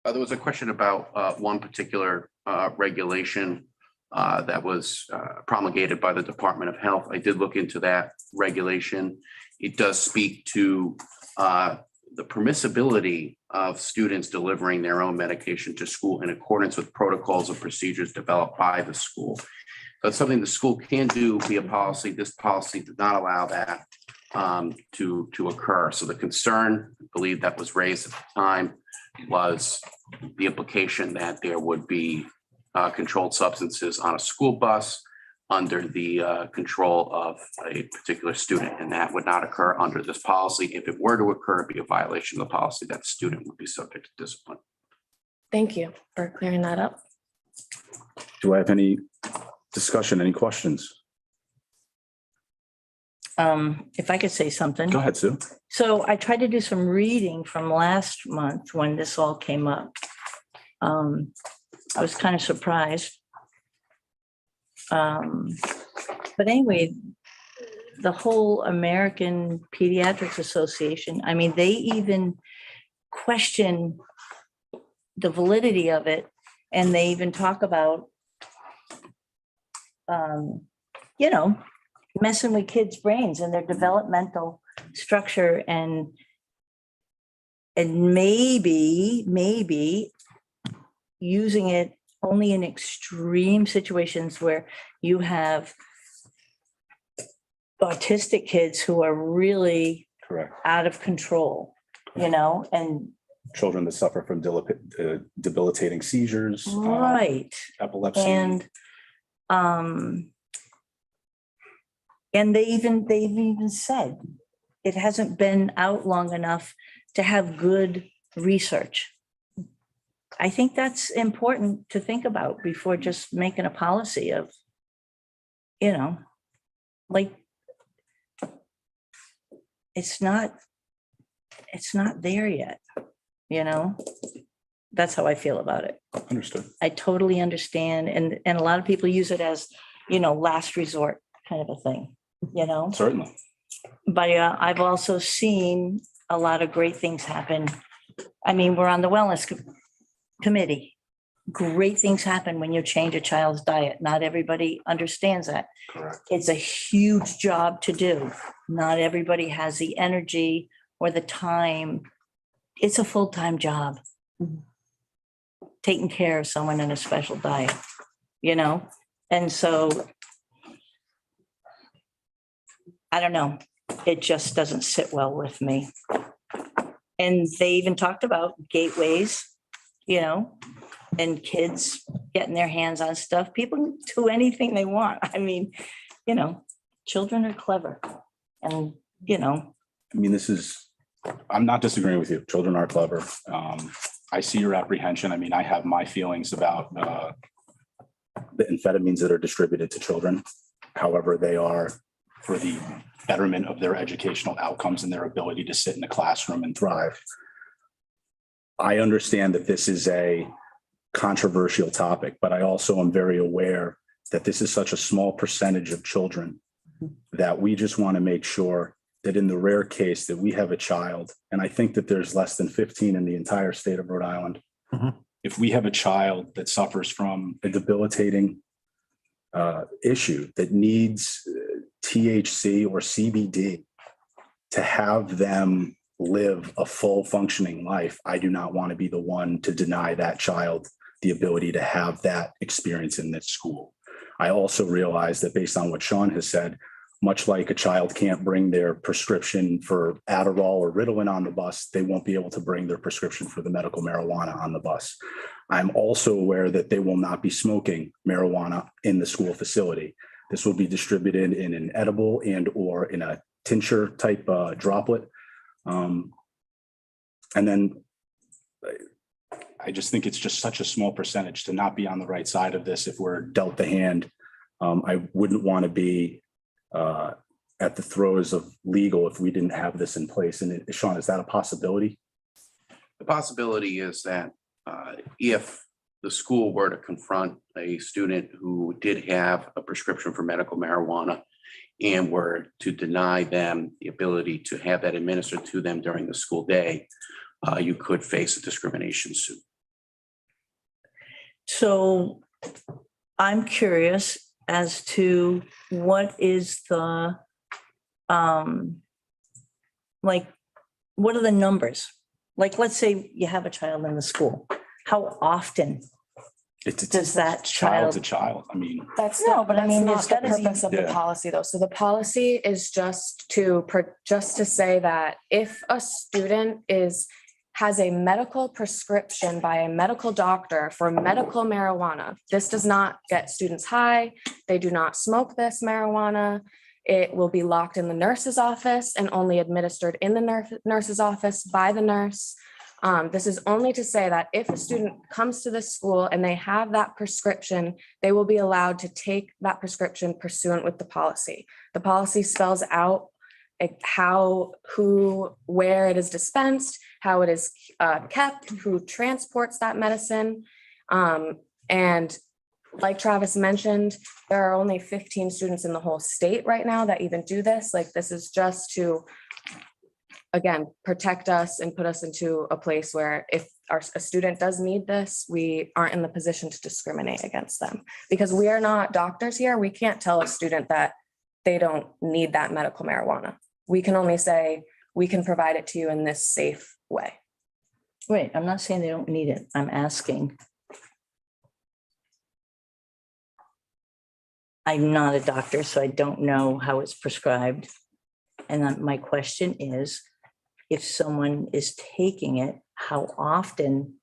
S2: There was a question about one particular regulation that was promulgated by the Department of Health. I did look into that regulation. It does speak to the permissibility of students delivering their own medication to school in accordance with protocols and procedures developed by the school. That's something the school can do via policy. This policy did not allow that to occur. So the concern, I believe, that was raised at the time was the implication that there would be controlled substances on a school bus under the control of a particular student, and that would not occur under this policy. If it were to occur, it'd be a violation of the policy. That student would be subject to discipline.
S10: Thank you for clearing that up.
S1: Do I have any discussion, any questions?
S11: If I could say something.
S1: Go ahead, Sue.
S11: So I tried to do some reading from last month when this all came up. I was kind of surprised. But anyway, the whole American Pediatrics Association, I mean, they even question the validity of it. And they even talk about, messing with kids' brains and their developmental structure and maybe using it only in extreme situations where you have autistic kids who are really
S1: Correct.
S11: out of control, and
S1: Children that suffer from debilitating seizures,
S11: right.
S1: epilepsy.
S11: And they've even said it hasn't been out long enough to have good research. I think that's important to think about before just making a policy of, like, it's not there yet, That's how I feel about it.
S1: Understood.
S11: I totally understand. And a lot of people use it as, last resort kind of a thing,
S1: Certainly.
S11: But I've also seen a lot of great things happen. I mean, we're on the wellness committee. Great things happen when you change a child's diet. Not everybody understands that.
S1: Correct.
S11: It's a huge job to do. Not everybody has the energy or the time. It's a full-time job. Taking care of someone in a special diet, And so I don't know. It just doesn't sit well with me. And they even talked about gateways, and kids getting their hands on stuff. People can do anything they want. I mean, children are clever and,
S1: I'm not disagreeing with you. Children are clever. I see your apprehension. I mean, I have my feelings about the amphetamines that are distributed to children. However, they are for the betterment of their educational outcomes and their ability to sit in a classroom and thrive. I understand that this is a controversial topic, but I also am very aware that this is such a small percentage of children that we just want to make sure that in the rare case that we have a child, and I think that there's less than 15 in the entire state of Rhode Island.
S4: Mhm.
S1: If we have a child that suffers from a debilitating issue that needs THC or CBD to have them live a full functioning life, I do not want to be the one to deny that child the ability to have that experience in this school. I also realize that based on what Sean has said, much like a child can't bring their prescription for Adderall or Ritalin on the bus, they won't be able to bring their prescription for the medical marijuana on the bus. I'm also aware that they will not be smoking marijuana in the school facility. This will be distributed in an edible and or in a tincture type droplet. And then I just think it's just such a small percentage to not be on the right side of this if we're dealt the hand. I wouldn't want to be at the throes of legal if we didn't have this in place. And Sean, is that a possibility?
S2: The possibility is that if the school were to confront a student who did have a prescription for medical marijuana and were to deny them the ability to have that administered to them during the school day, you could face a discrimination suit.
S11: So I'm curious as to what is the, like, what are the numbers? Like, let's say you have a child in the school. How often does that
S1: Child's a
S11: child?
S1: child. I mean,
S10: That's
S11: No,
S10: not,
S11: but I
S10: that's
S11: mean,
S10: not
S11: there's
S10: the
S11: gotta be-
S10: purpose of the
S1: Yeah.
S10: policy though. So the policy is just to say that if a student has a medical prescription by a medical doctor for medical marijuana, this does not get students high. They do not smoke this marijuana. It will be locked in the nurse's office and only administered in the nurse's office by the nurse. This is only to say that if a student comes to this school and they have that prescription, they will be allowed to take that prescription pursuant with the policy. The policy spells out how, who, where it is dispensed, how it is kept, who transports that medicine. And like Travis mentioned, there are only 15 students in the whole state right now that even do this. Like, this is just to, again, protect us and put us into a place where if a student does need this, we aren't in the position to discriminate against them. Because we are not doctors here. We can't tell a student that they don't need that medical marijuana. We can only say, we can provide it to you in this safe way.
S11: Wait, I'm not saying they don't need it. I'm asking. I'm not a doctor, so I don't know how it's prescribed. And then my question is, if someone is taking it, how often?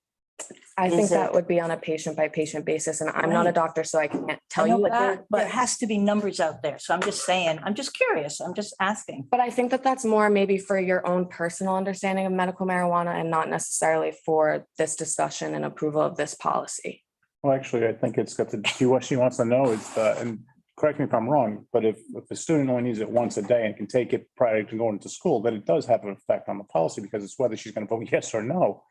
S10: I think
S11: Is
S10: that
S11: it-
S10: would be on a patient by patient basis, and I'm not a
S11: Right.
S10: doctor, so I can't tell
S11: I know,
S10: you
S11: but
S10: that.
S11: there has to be numbers out there. So I'm just saying, I'm just curious. I'm just asking.
S10: But I think that that's more maybe for your own personal understanding of medical marijuana and not necessarily for this discussion and approval of this policy.
S4: Well, actually, I think it's got to, what she wants to know is, and correct me if I'm wrong, but if a student only needs it once a day and can take it prior to going to school, then it does have an effect on the policy because it's whether she's going to vote yes or no.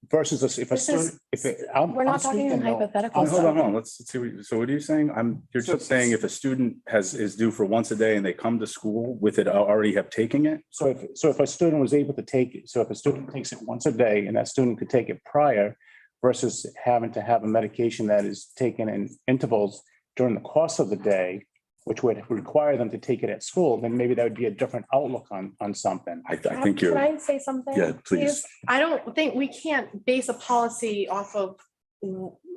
S4: Versus if a
S10: This is-
S4: student, if it. I'm-
S10: We're
S4: I'm
S10: not talking in
S4: speaking, though.
S10: hypotheticals.
S1: hold on,
S10: though.
S1: hold on. Let's see. So what are you saying? You're just saying if a student is due for once a day and they come to school with it already have taken it?
S4: So if a student was able to take it, so if a student takes it once a day and that student could take it prior versus having to have a medication that is taken in intervals during the course of the day, which would require them to take it at school, then maybe that would be a different outlook on something.
S1: I think
S14: Can
S1: you're,
S14: I say something?
S1: yeah, please.
S14: I don't think we can't base a policy off of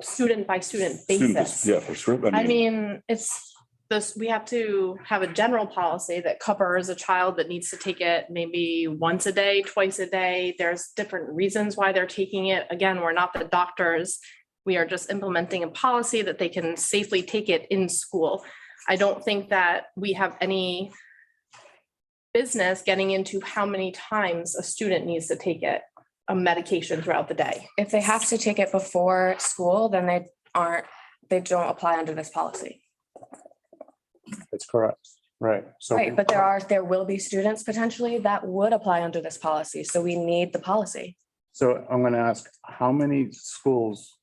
S14: student by student basis.
S1: Yeah, for sure.
S14: I mean, it's this, we have to have a general policy that covers a child that needs to take it maybe once a day, twice a day. There's different reasons why they're taking it. Again, we're not the doctors. We are just implementing a policy that they can safely take it in school. I don't think that we have any business getting into how many times a student needs to take it, a medication throughout the day.
S10: If they have to take it before school, then they don't apply under this policy.
S4: That's correct. Right. So.
S10: Right, but there will be students potentially that would apply under this policy, so we need the policy.
S4: So I'm going to ask, how many schools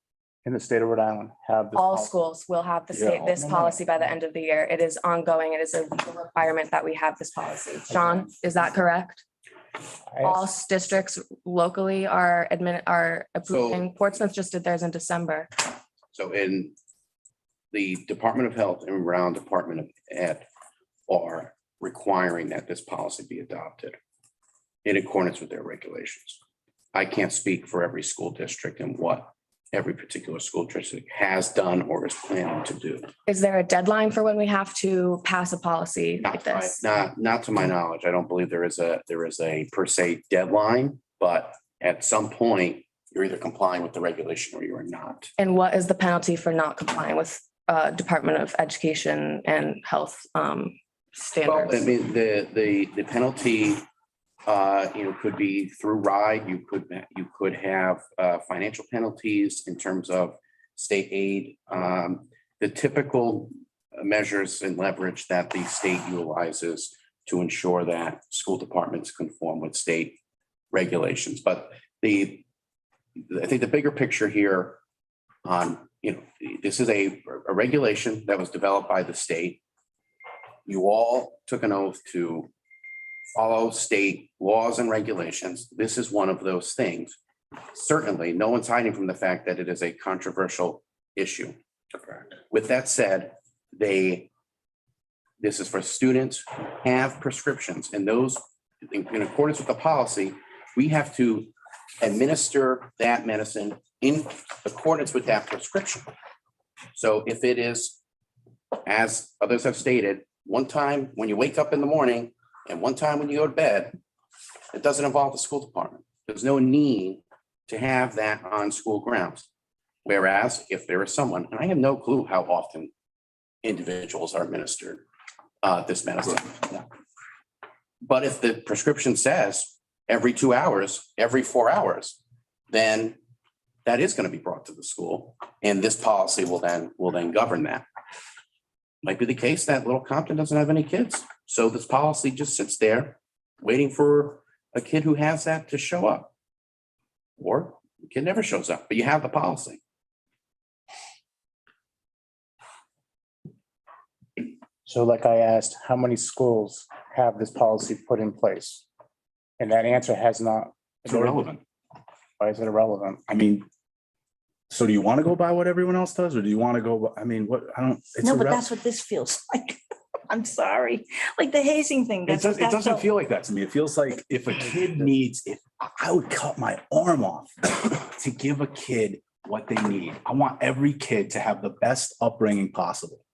S4: in the state of Rhode Island have this?
S10: All
S4: policy?
S10: schools will have
S5: Yeah.
S10: this
S4: No, no.
S10: policy by the end of the year. It is ongoing. It is a legal requirement that we have this policy. Sean, is that correct?
S4: I
S10: All
S4: asked-
S10: districts locally are approving. Portsmouth just did theirs in December.
S2: So in the Department of Health and Brown Department of Ed are requiring that this policy be adopted in accordance with their regulations. I can't speak for every school district and what every particular school district has done or is planning to do.
S10: Is there a deadline for when we have to pass a policy like this?
S2: Not to my knowledge. I don't believe there is a per se deadline, but at some point, you're either complying with the regulation or you are not.
S10: And what is the penalty for not complying with Department of Education and Health
S2: Well,
S10: standards?
S2: I mean, the penalty, could be through RIDE. You could have financial penalties in terms of state aid. The typical measures and leverage that the state utilizes to ensure that school departments conform with state regulations. But I think the bigger picture here this is a regulation that was developed by the state. You all took an oath to follow state laws and regulations. This is one of those things. Certainly, no one's hiding from the fact that it is a controversial issue. With that said, this is for students who have prescriptions, and those, in accordance with the policy, we have to administer that medicine in accordance with that prescription. So if it is, as others have stated, one time when you wake up in the morning and one time when you go to bed, it doesn't involve the school department. There's no need to have that on school grounds. Whereas if there is someone, and I have no clue how often individuals are administered this medicine. But if the prescription says every 2 hours, every 4 hours, then that is going to be brought to the school. And this policy will then govern that. Might be the case that little Compton doesn't have any kids. So this policy just sits there waiting for a kid who has that to show up. Or the kid never shows up, but you have the policy.
S4: So like I asked, how many schools have this policy put in place? And that answer has not.
S1: It's irrelevant.
S4: Why is it irrelevant?
S1: I mean, so do you want to go by what everyone else does, or do you want to go, I mean, what, I don't. it's
S11: No, but
S1: irrelevant.
S11: that's what this feels like. I'm sorry, like the hazing thing.
S1: It
S11: that's what that
S1: doesn't
S11: felt.
S1: feel like that to me. It feels like if a kid needs, if I would cut my arm off to give a kid what they need. I want every kid to have the best upbringing possible.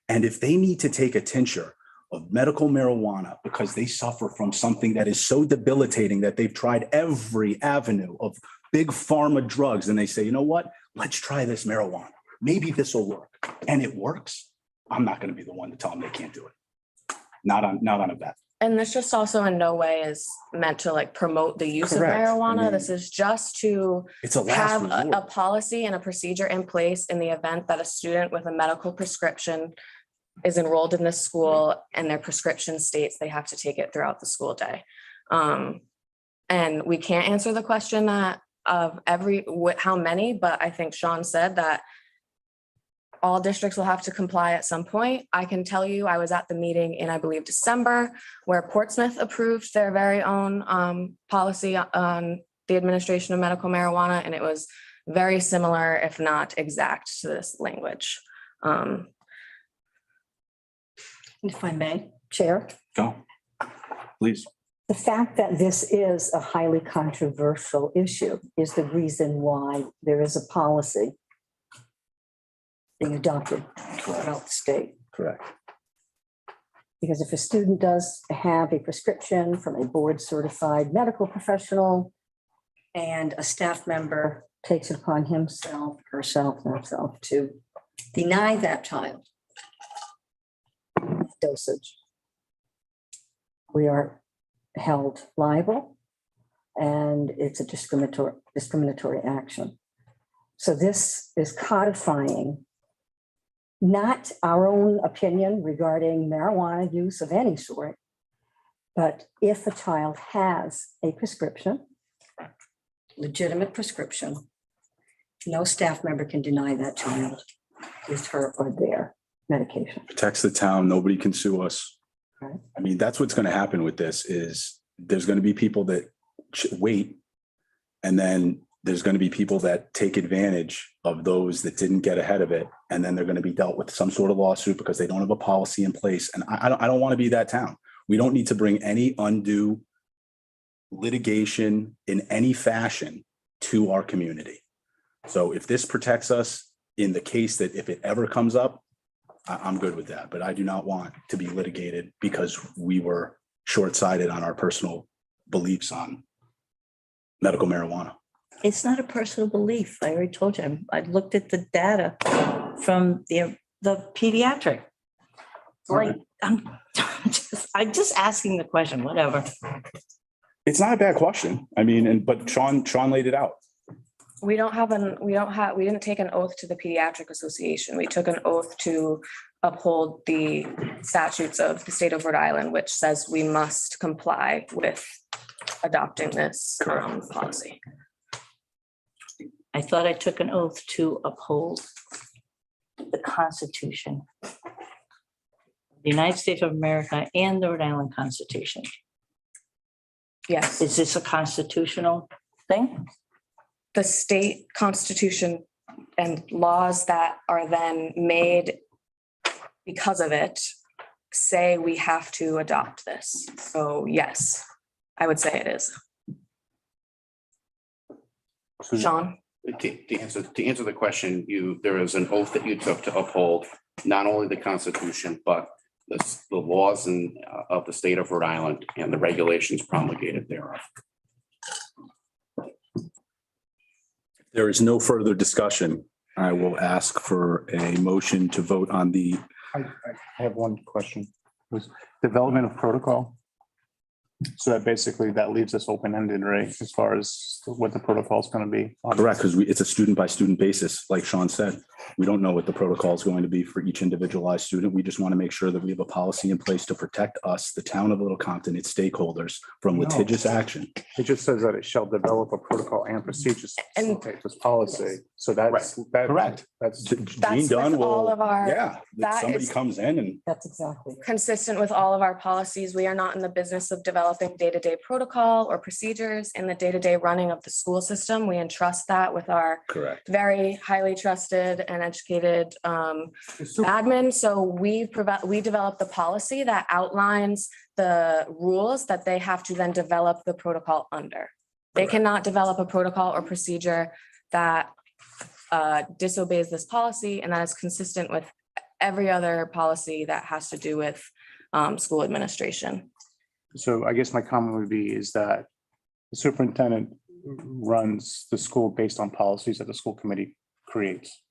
S1: And if they need to take a tincture of medical marijuana because they suffer from something that is so debilitating that they've tried every avenue of big pharma drugs, and they say, you know what, let's try this marijuana. Maybe this will work. And it works. I'm not going to be the one to tell them they can't do it. Not on a bet.
S10: And this just also in no way is meant to like promote the use
S1: Correct.
S10: of
S1: I
S10: marijuana.
S1: mean,
S10: This is just to
S1: It's a last
S10: have a
S1: resort.
S10: policy and a procedure in place in the event that a student with a medical prescription is enrolled in this school and their prescription states they have to take it throughout the school day. And we can't answer the question that of how many, but I think Sean said that all districts will have to comply at some point. I can tell you, I was at the meeting in, I believe, December, where Portsmouth approved their very own policy on the administration of medical marijuana, and it was very similar, if not exact, to this language.
S8: If I may, Chair,
S1: Go, please.
S8: the fact that this is a highly controversial issue is the reason why there is a policy being adopted throughout the state.
S1: Correct.
S8: Because if a student does have a prescription from a board certified medical professional and a staff member takes it upon himself, herself, themselves to deny that child dosage, we are held liable, and it's a discriminatory action. So this is codifying not our own opinion regarding marijuana use of any sort, but if a child has a prescription, legitimate prescription,
S3: No staff member can deny that child his, her, or their medication.
S1: Protects the town. Nobody can sue us.
S3: Right.
S1: I mean, that's what's going to happen with this is there's going to be people that wait. And then there's going to be people that take advantage of those that didn't get ahead of it. And then they're going to be dealt with some sort of lawsuit because they don't have a policy in place. And I don't want to be that town. We don't need to bring any undue litigation in any fashion to our community. So if this protects us in the case that if it ever comes up, I'm good with that. But I do not want to be litigated because we were short-sighted on our personal beliefs on medical marijuana.
S11: It's not a personal belief. I already told you. I looked at the data from the pediatric. Like, I'm just asking the question, whatever.
S1: It's not a bad question. I mean, but Sean laid it out.
S10: We didn't take an oath to the Pediatric Association. We took an oath to uphold the statutes of the state of Rhode Island, which says we must comply with adopting this policy.
S11: I thought I took an oath to uphold the Constitution, the United States of America and the Rhode Island Constitution.
S10: Yes.
S11: Is this a constitutional thing?
S10: The state constitution and laws that are then made because of it say we have to adopt this. So yes, I would say it is. Sean?
S2: To answer the question, there is an oath that you took to uphold not only the Constitution, but the laws of the state of Rhode Island and the regulations promulgated thereof.
S1: There is no further discussion. I will ask for a motion to vote on the.
S4: I have one question. Was development of protocol? So that basically that leaves us open-ended, right? As far as what the protocol is going to be.
S1: Correct, because it's a student by student basis, like Sean said. We don't know what the protocol is going to be for each individualized student. We just want to make sure that we have a policy in place to protect us, the town of Little Compton, its stakeholders from litigious action.
S4: It just says that it shall develop a protocol and procedures to facilitate this policy. So that's
S1: Correct.
S4: That's
S1: Gene Dunn
S10: with all of
S1: will,
S10: our-
S1: yeah,
S10: that
S1: somebody
S10: is-
S1: comes in and
S3: That's exactly.
S10: Consistent with all of our policies, we are not in the business of developing day-to-day protocol or procedures in the day-to-day running of the school system. We entrust that with our
S1: correct.
S10: very highly trusted and educated admin. So we develop the policy that outlines the rules that they have to then develop the protocol under. They cannot develop a protocol or procedure that disobeys this policy, and that is consistent with every other policy that has to do with school administration.
S4: So I guess my comment would be is that the superintendent runs the school based on policies that the school committee creates.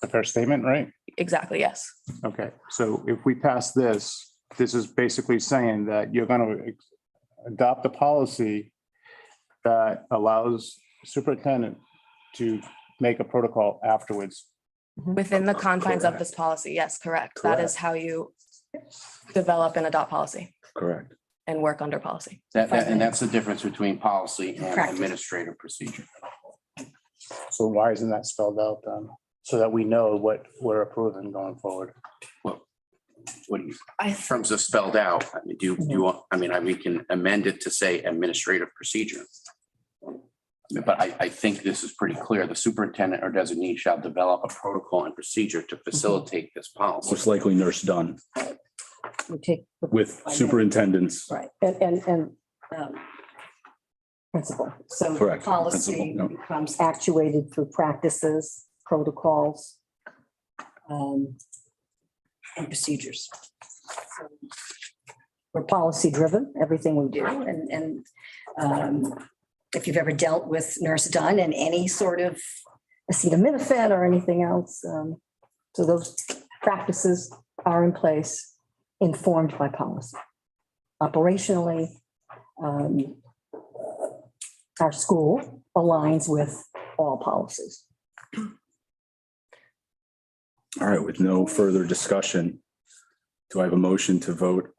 S4: A fair statement, right?
S10: Exactly, yes.
S4: Okay, so if we pass this, this is basically saying that you're going to adopt a policy that allows superintendent to make a protocol afterwards.
S10: Within the confines of this policy, yes, correct. That is how you develop and adopt policy
S1: Correct.
S10: and work under policy.
S2: And that's the difference between policy and
S3: Practice.
S2: administrative procedure.
S4: So why isn't that spelled out then? So that we know what we're approving going forward.
S2: What do you, in terms of spelled out, I mean, do you want, we can amend it to say administrative procedure. But I think this is pretty clear. The superintendent or designee shall develop a protocol and procedure to facilitate this policy.
S1: Most likely Nurse Dunn
S3: We take.
S1: with superintendents.
S3: Right, and principal. So
S1: Correct.
S3: policy
S1: Principal, no.
S3: becomes actuated through practices, protocols, and procedures. So we're policy driven, everything we do, and if you've ever dealt with Nurse Dunn and any sort of acetaminophen or anything else, so those practices are in place, informed by policy. Operationally, our school aligns with all policies.
S1: All right, with no further discussion, do I have a motion to vote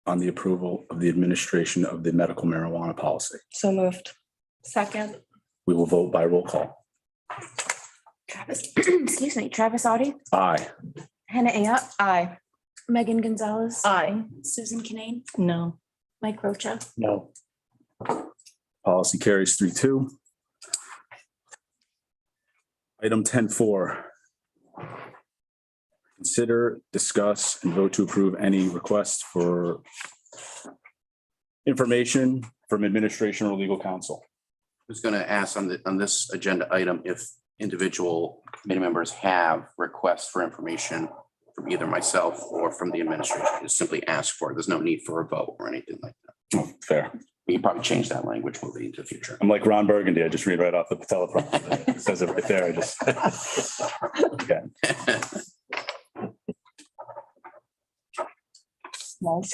S1: on the approval of the administration of the medical marijuana policy?
S10: So moved.
S14: Second.
S1: We will vote by roll call.
S9: Travis, excuse me, Travis Audi,
S1: Aye.
S9: Hannah Ayotte. Aye. Megan Gonzalez.
S13: Aye.
S9: Susan Kinane,
S11: No.
S9: Mike Rocha.
S4: No.
S1: Policy carries 3-2. Item 10-4. Consider, discuss, and vote to approve any request for information from administration or legal counsel.
S2: Who's going to ask on this agenda item if individual committee members have requests for information from either myself or from the administration? Just simply ask for it. There's no need for a vote or anything like that.
S1: Oh, fair.
S2: You can probably change that language moving into the future.
S1: I'm like Ron Burgundy. I just read right off the teleprompter. It says it right there. I just. Okay.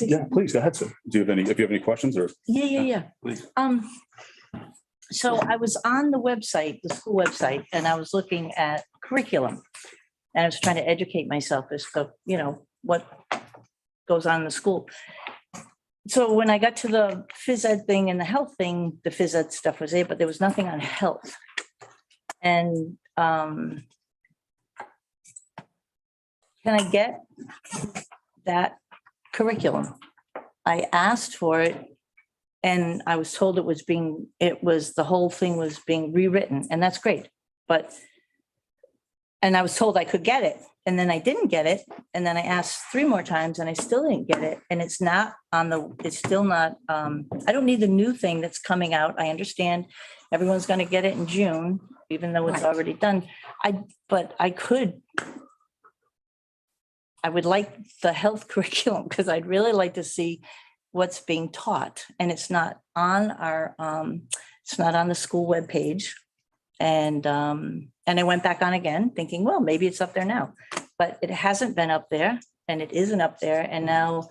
S1: Yeah, please go ahead, sir. Do you have any, if you have any questions or?
S11: Yeah.
S1: Please.
S11: So I was on the website, the school website, and I was looking at curriculum. And I was trying to educate myself as to, what goes on in the school. So when I got to the phys ed thing and the health thing, the phys ed stuff was there, but there was nothing on health. And can I get that curriculum? I asked for it and I was told the whole thing was being rewritten, and that's great. And I was told I could get it, and then I didn't get it. And then I asked 3 more times and I still didn't get it. And it's still not, I don't need the new thing that's coming out. I understand everyone's going to get it in June, even though it's already done. I would like the health curriculum because I'd really like to see what's being taught. And it's not on it's not on the school webpage. And I went back on again thinking, well, maybe it's up there now, but it hasn't been up there and it isn't up there. And now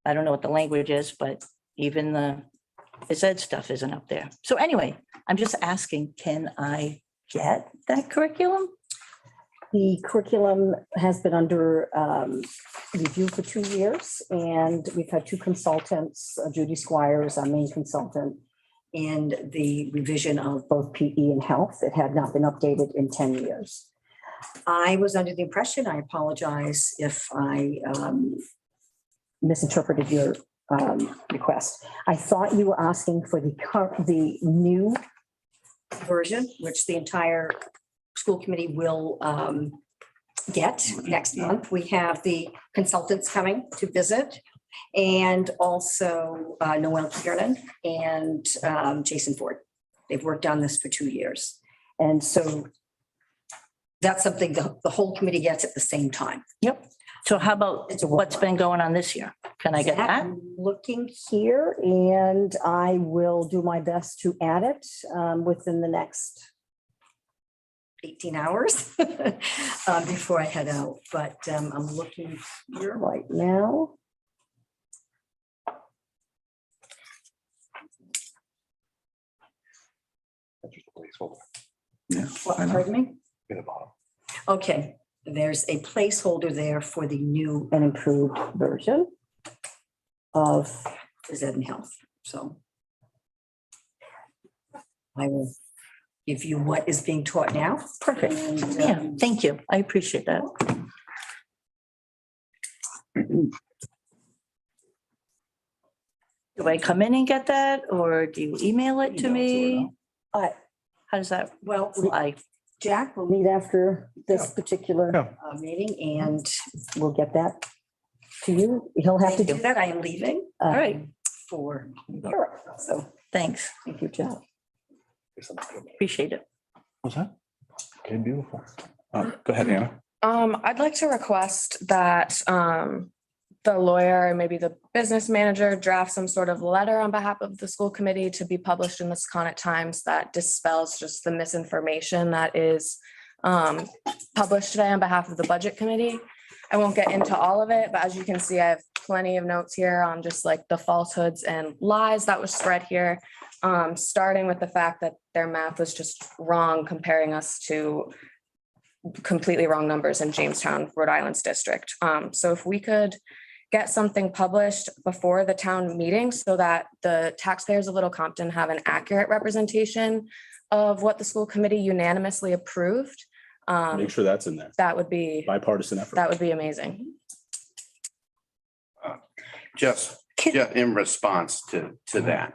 S11: I don't know what the language is, but even the phys ed stuff isn't up there. So anyway, I'm just asking, can I get that curriculum?
S8: The curriculum has been under review for 2 years, and we've had 2 consultants, Judy Squires, our main consultant, and the revision of both PE and health. It had not been updated in 10 years. I was under the impression, I apologize if I misinterpreted your request. I thought you were asking for the new version, which the entire school committee will get next month. We have the consultants coming to visit, and also Noel Kiernan and Jason Ford. They've worked on this for 2 years. And so that's something the whole committee gets at the same time.
S11: Yep. So how about what's been going on this year? Can I get that?
S8: I'm looking here, and I will do my best to add it within the next 18 hours before I head out. But I'm looking here right now.
S1: Yeah.
S8: What, pardon me? Okay, there's a placeholder there for the new and improved version of phys ed and health. So I will give you what is being taught now.
S11: Perfect.
S8: And,
S11: Yeah, thank you. I appreciate that. Do I come in and get that, or do you email it to me? How does that
S8: Well,
S11: fly?
S8: Jack will meet after this particular meeting, and we'll get that to you. He'll have to do that. I am leaving.
S11: All right.
S8: For Europe. So
S11: Thanks.
S8: thank you, Jack.
S11: Appreciate it.
S1: What's that? Okay, beautiful. Go ahead, Anna.
S10: I'd like to request that the lawyer and maybe the business manager draft some sort of letter on behalf of the school committee to be published in the Secana Times that dispels just the misinformation that is published today on behalf of the budget committee. I won't get into all of it, but as you can see, I have plenty of notes here on just like the falsehoods and lies that was spread here, starting with the fact that their math was just wrong, comparing us to completely wrong numbers in Jamestown, Rhode Island's district. So if we could get something published before the town meeting so that the taxpayers of Little Compton have an accurate representation of what the school committee unanimously approved,
S1: Make sure that's in there.
S10: that would be,
S1: Bipartisan effort.
S10: that would be amazing.
S2: Just in response to that.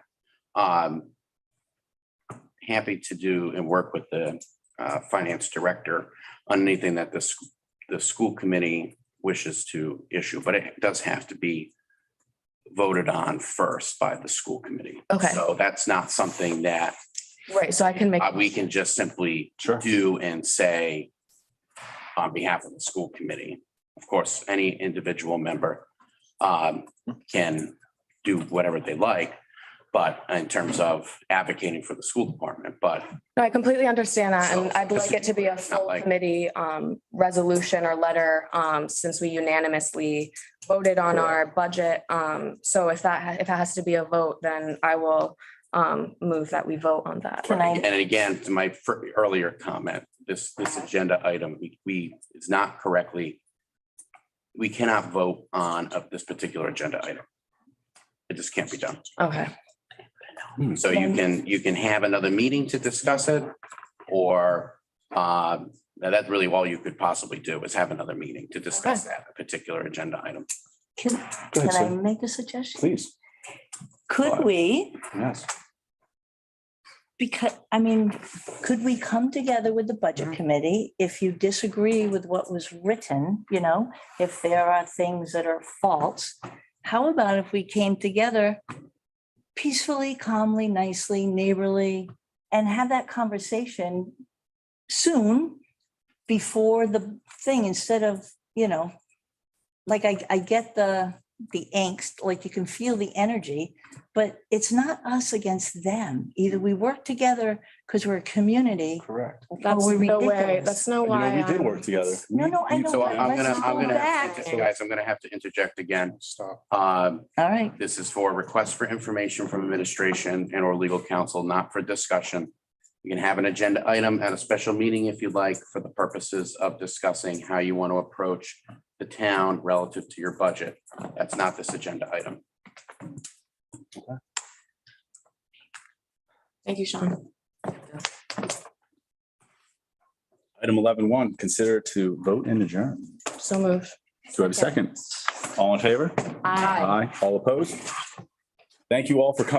S2: Happy to do and work with the finance director on anything that the school committee wishes to issue, but it does have to be voted on first by the school committee.
S10: Okay.
S2: So that's not something that
S10: Right, so I can make,
S2: we can just simply do and say on behalf of the school committee. Of course, any individual member can do whatever they like, but in terms of advocating for the school department, but
S10: no, I completely understand that, and
S2: So,
S10: I'd like it to be a full
S2: like-
S10: committee resolution or letter, since we unanimously voted on our budget. So if it has to be a vote, then I will move that we vote on that.
S2: and again, to my earlier comment, this agenda item, it's not correctly. We cannot vote on this particular agenda item. It just can't be done.
S10: Okay,
S2: So you can have another meeting to discuss it, or now that's really all you could possibly do is have another meeting to discuss that particular agenda item.
S11: Can
S1: Go ahead,
S11: I
S1: Sue.
S11: make a suggestion?
S1: Please.
S11: Could we,
S1: Yes.
S11: because, I mean, could we come together with the budget committee? If you disagree with what was written, if there are things that are false, how about if we came together peacefully, calmly, nicely, neighborly, and have that conversation soon before the thing, instead of, like I get the angst, like you can feel the energy, but it's not us against them. Either we work together because we're a community.
S1: Correct.
S10: that's
S11: we're
S10: no way,
S11: ridiculous.
S10: that's no
S1: You know,
S10: why.
S1: we did work together.
S11: No, I know.
S2: So
S11: but
S2: I'm
S11: let's go back.
S2: guys, I'm gonna have to interject again.
S6: Stop.
S11: All right,
S2: This is for request for information from administration and or legal counsel, not for discussion. You can have an agenda item at a special meeting if you'd like, for the purposes of discussing how you want to approach the town relative to your budget. That's not this agenda item.
S10: Thank you, Sean.
S1: Item 11.1, consider to vote and adjourn.
S10: So move.
S1: Do I have a second? All in favor?
S10: Aye.
S1: Aye. All opposed? Thank you all for coming.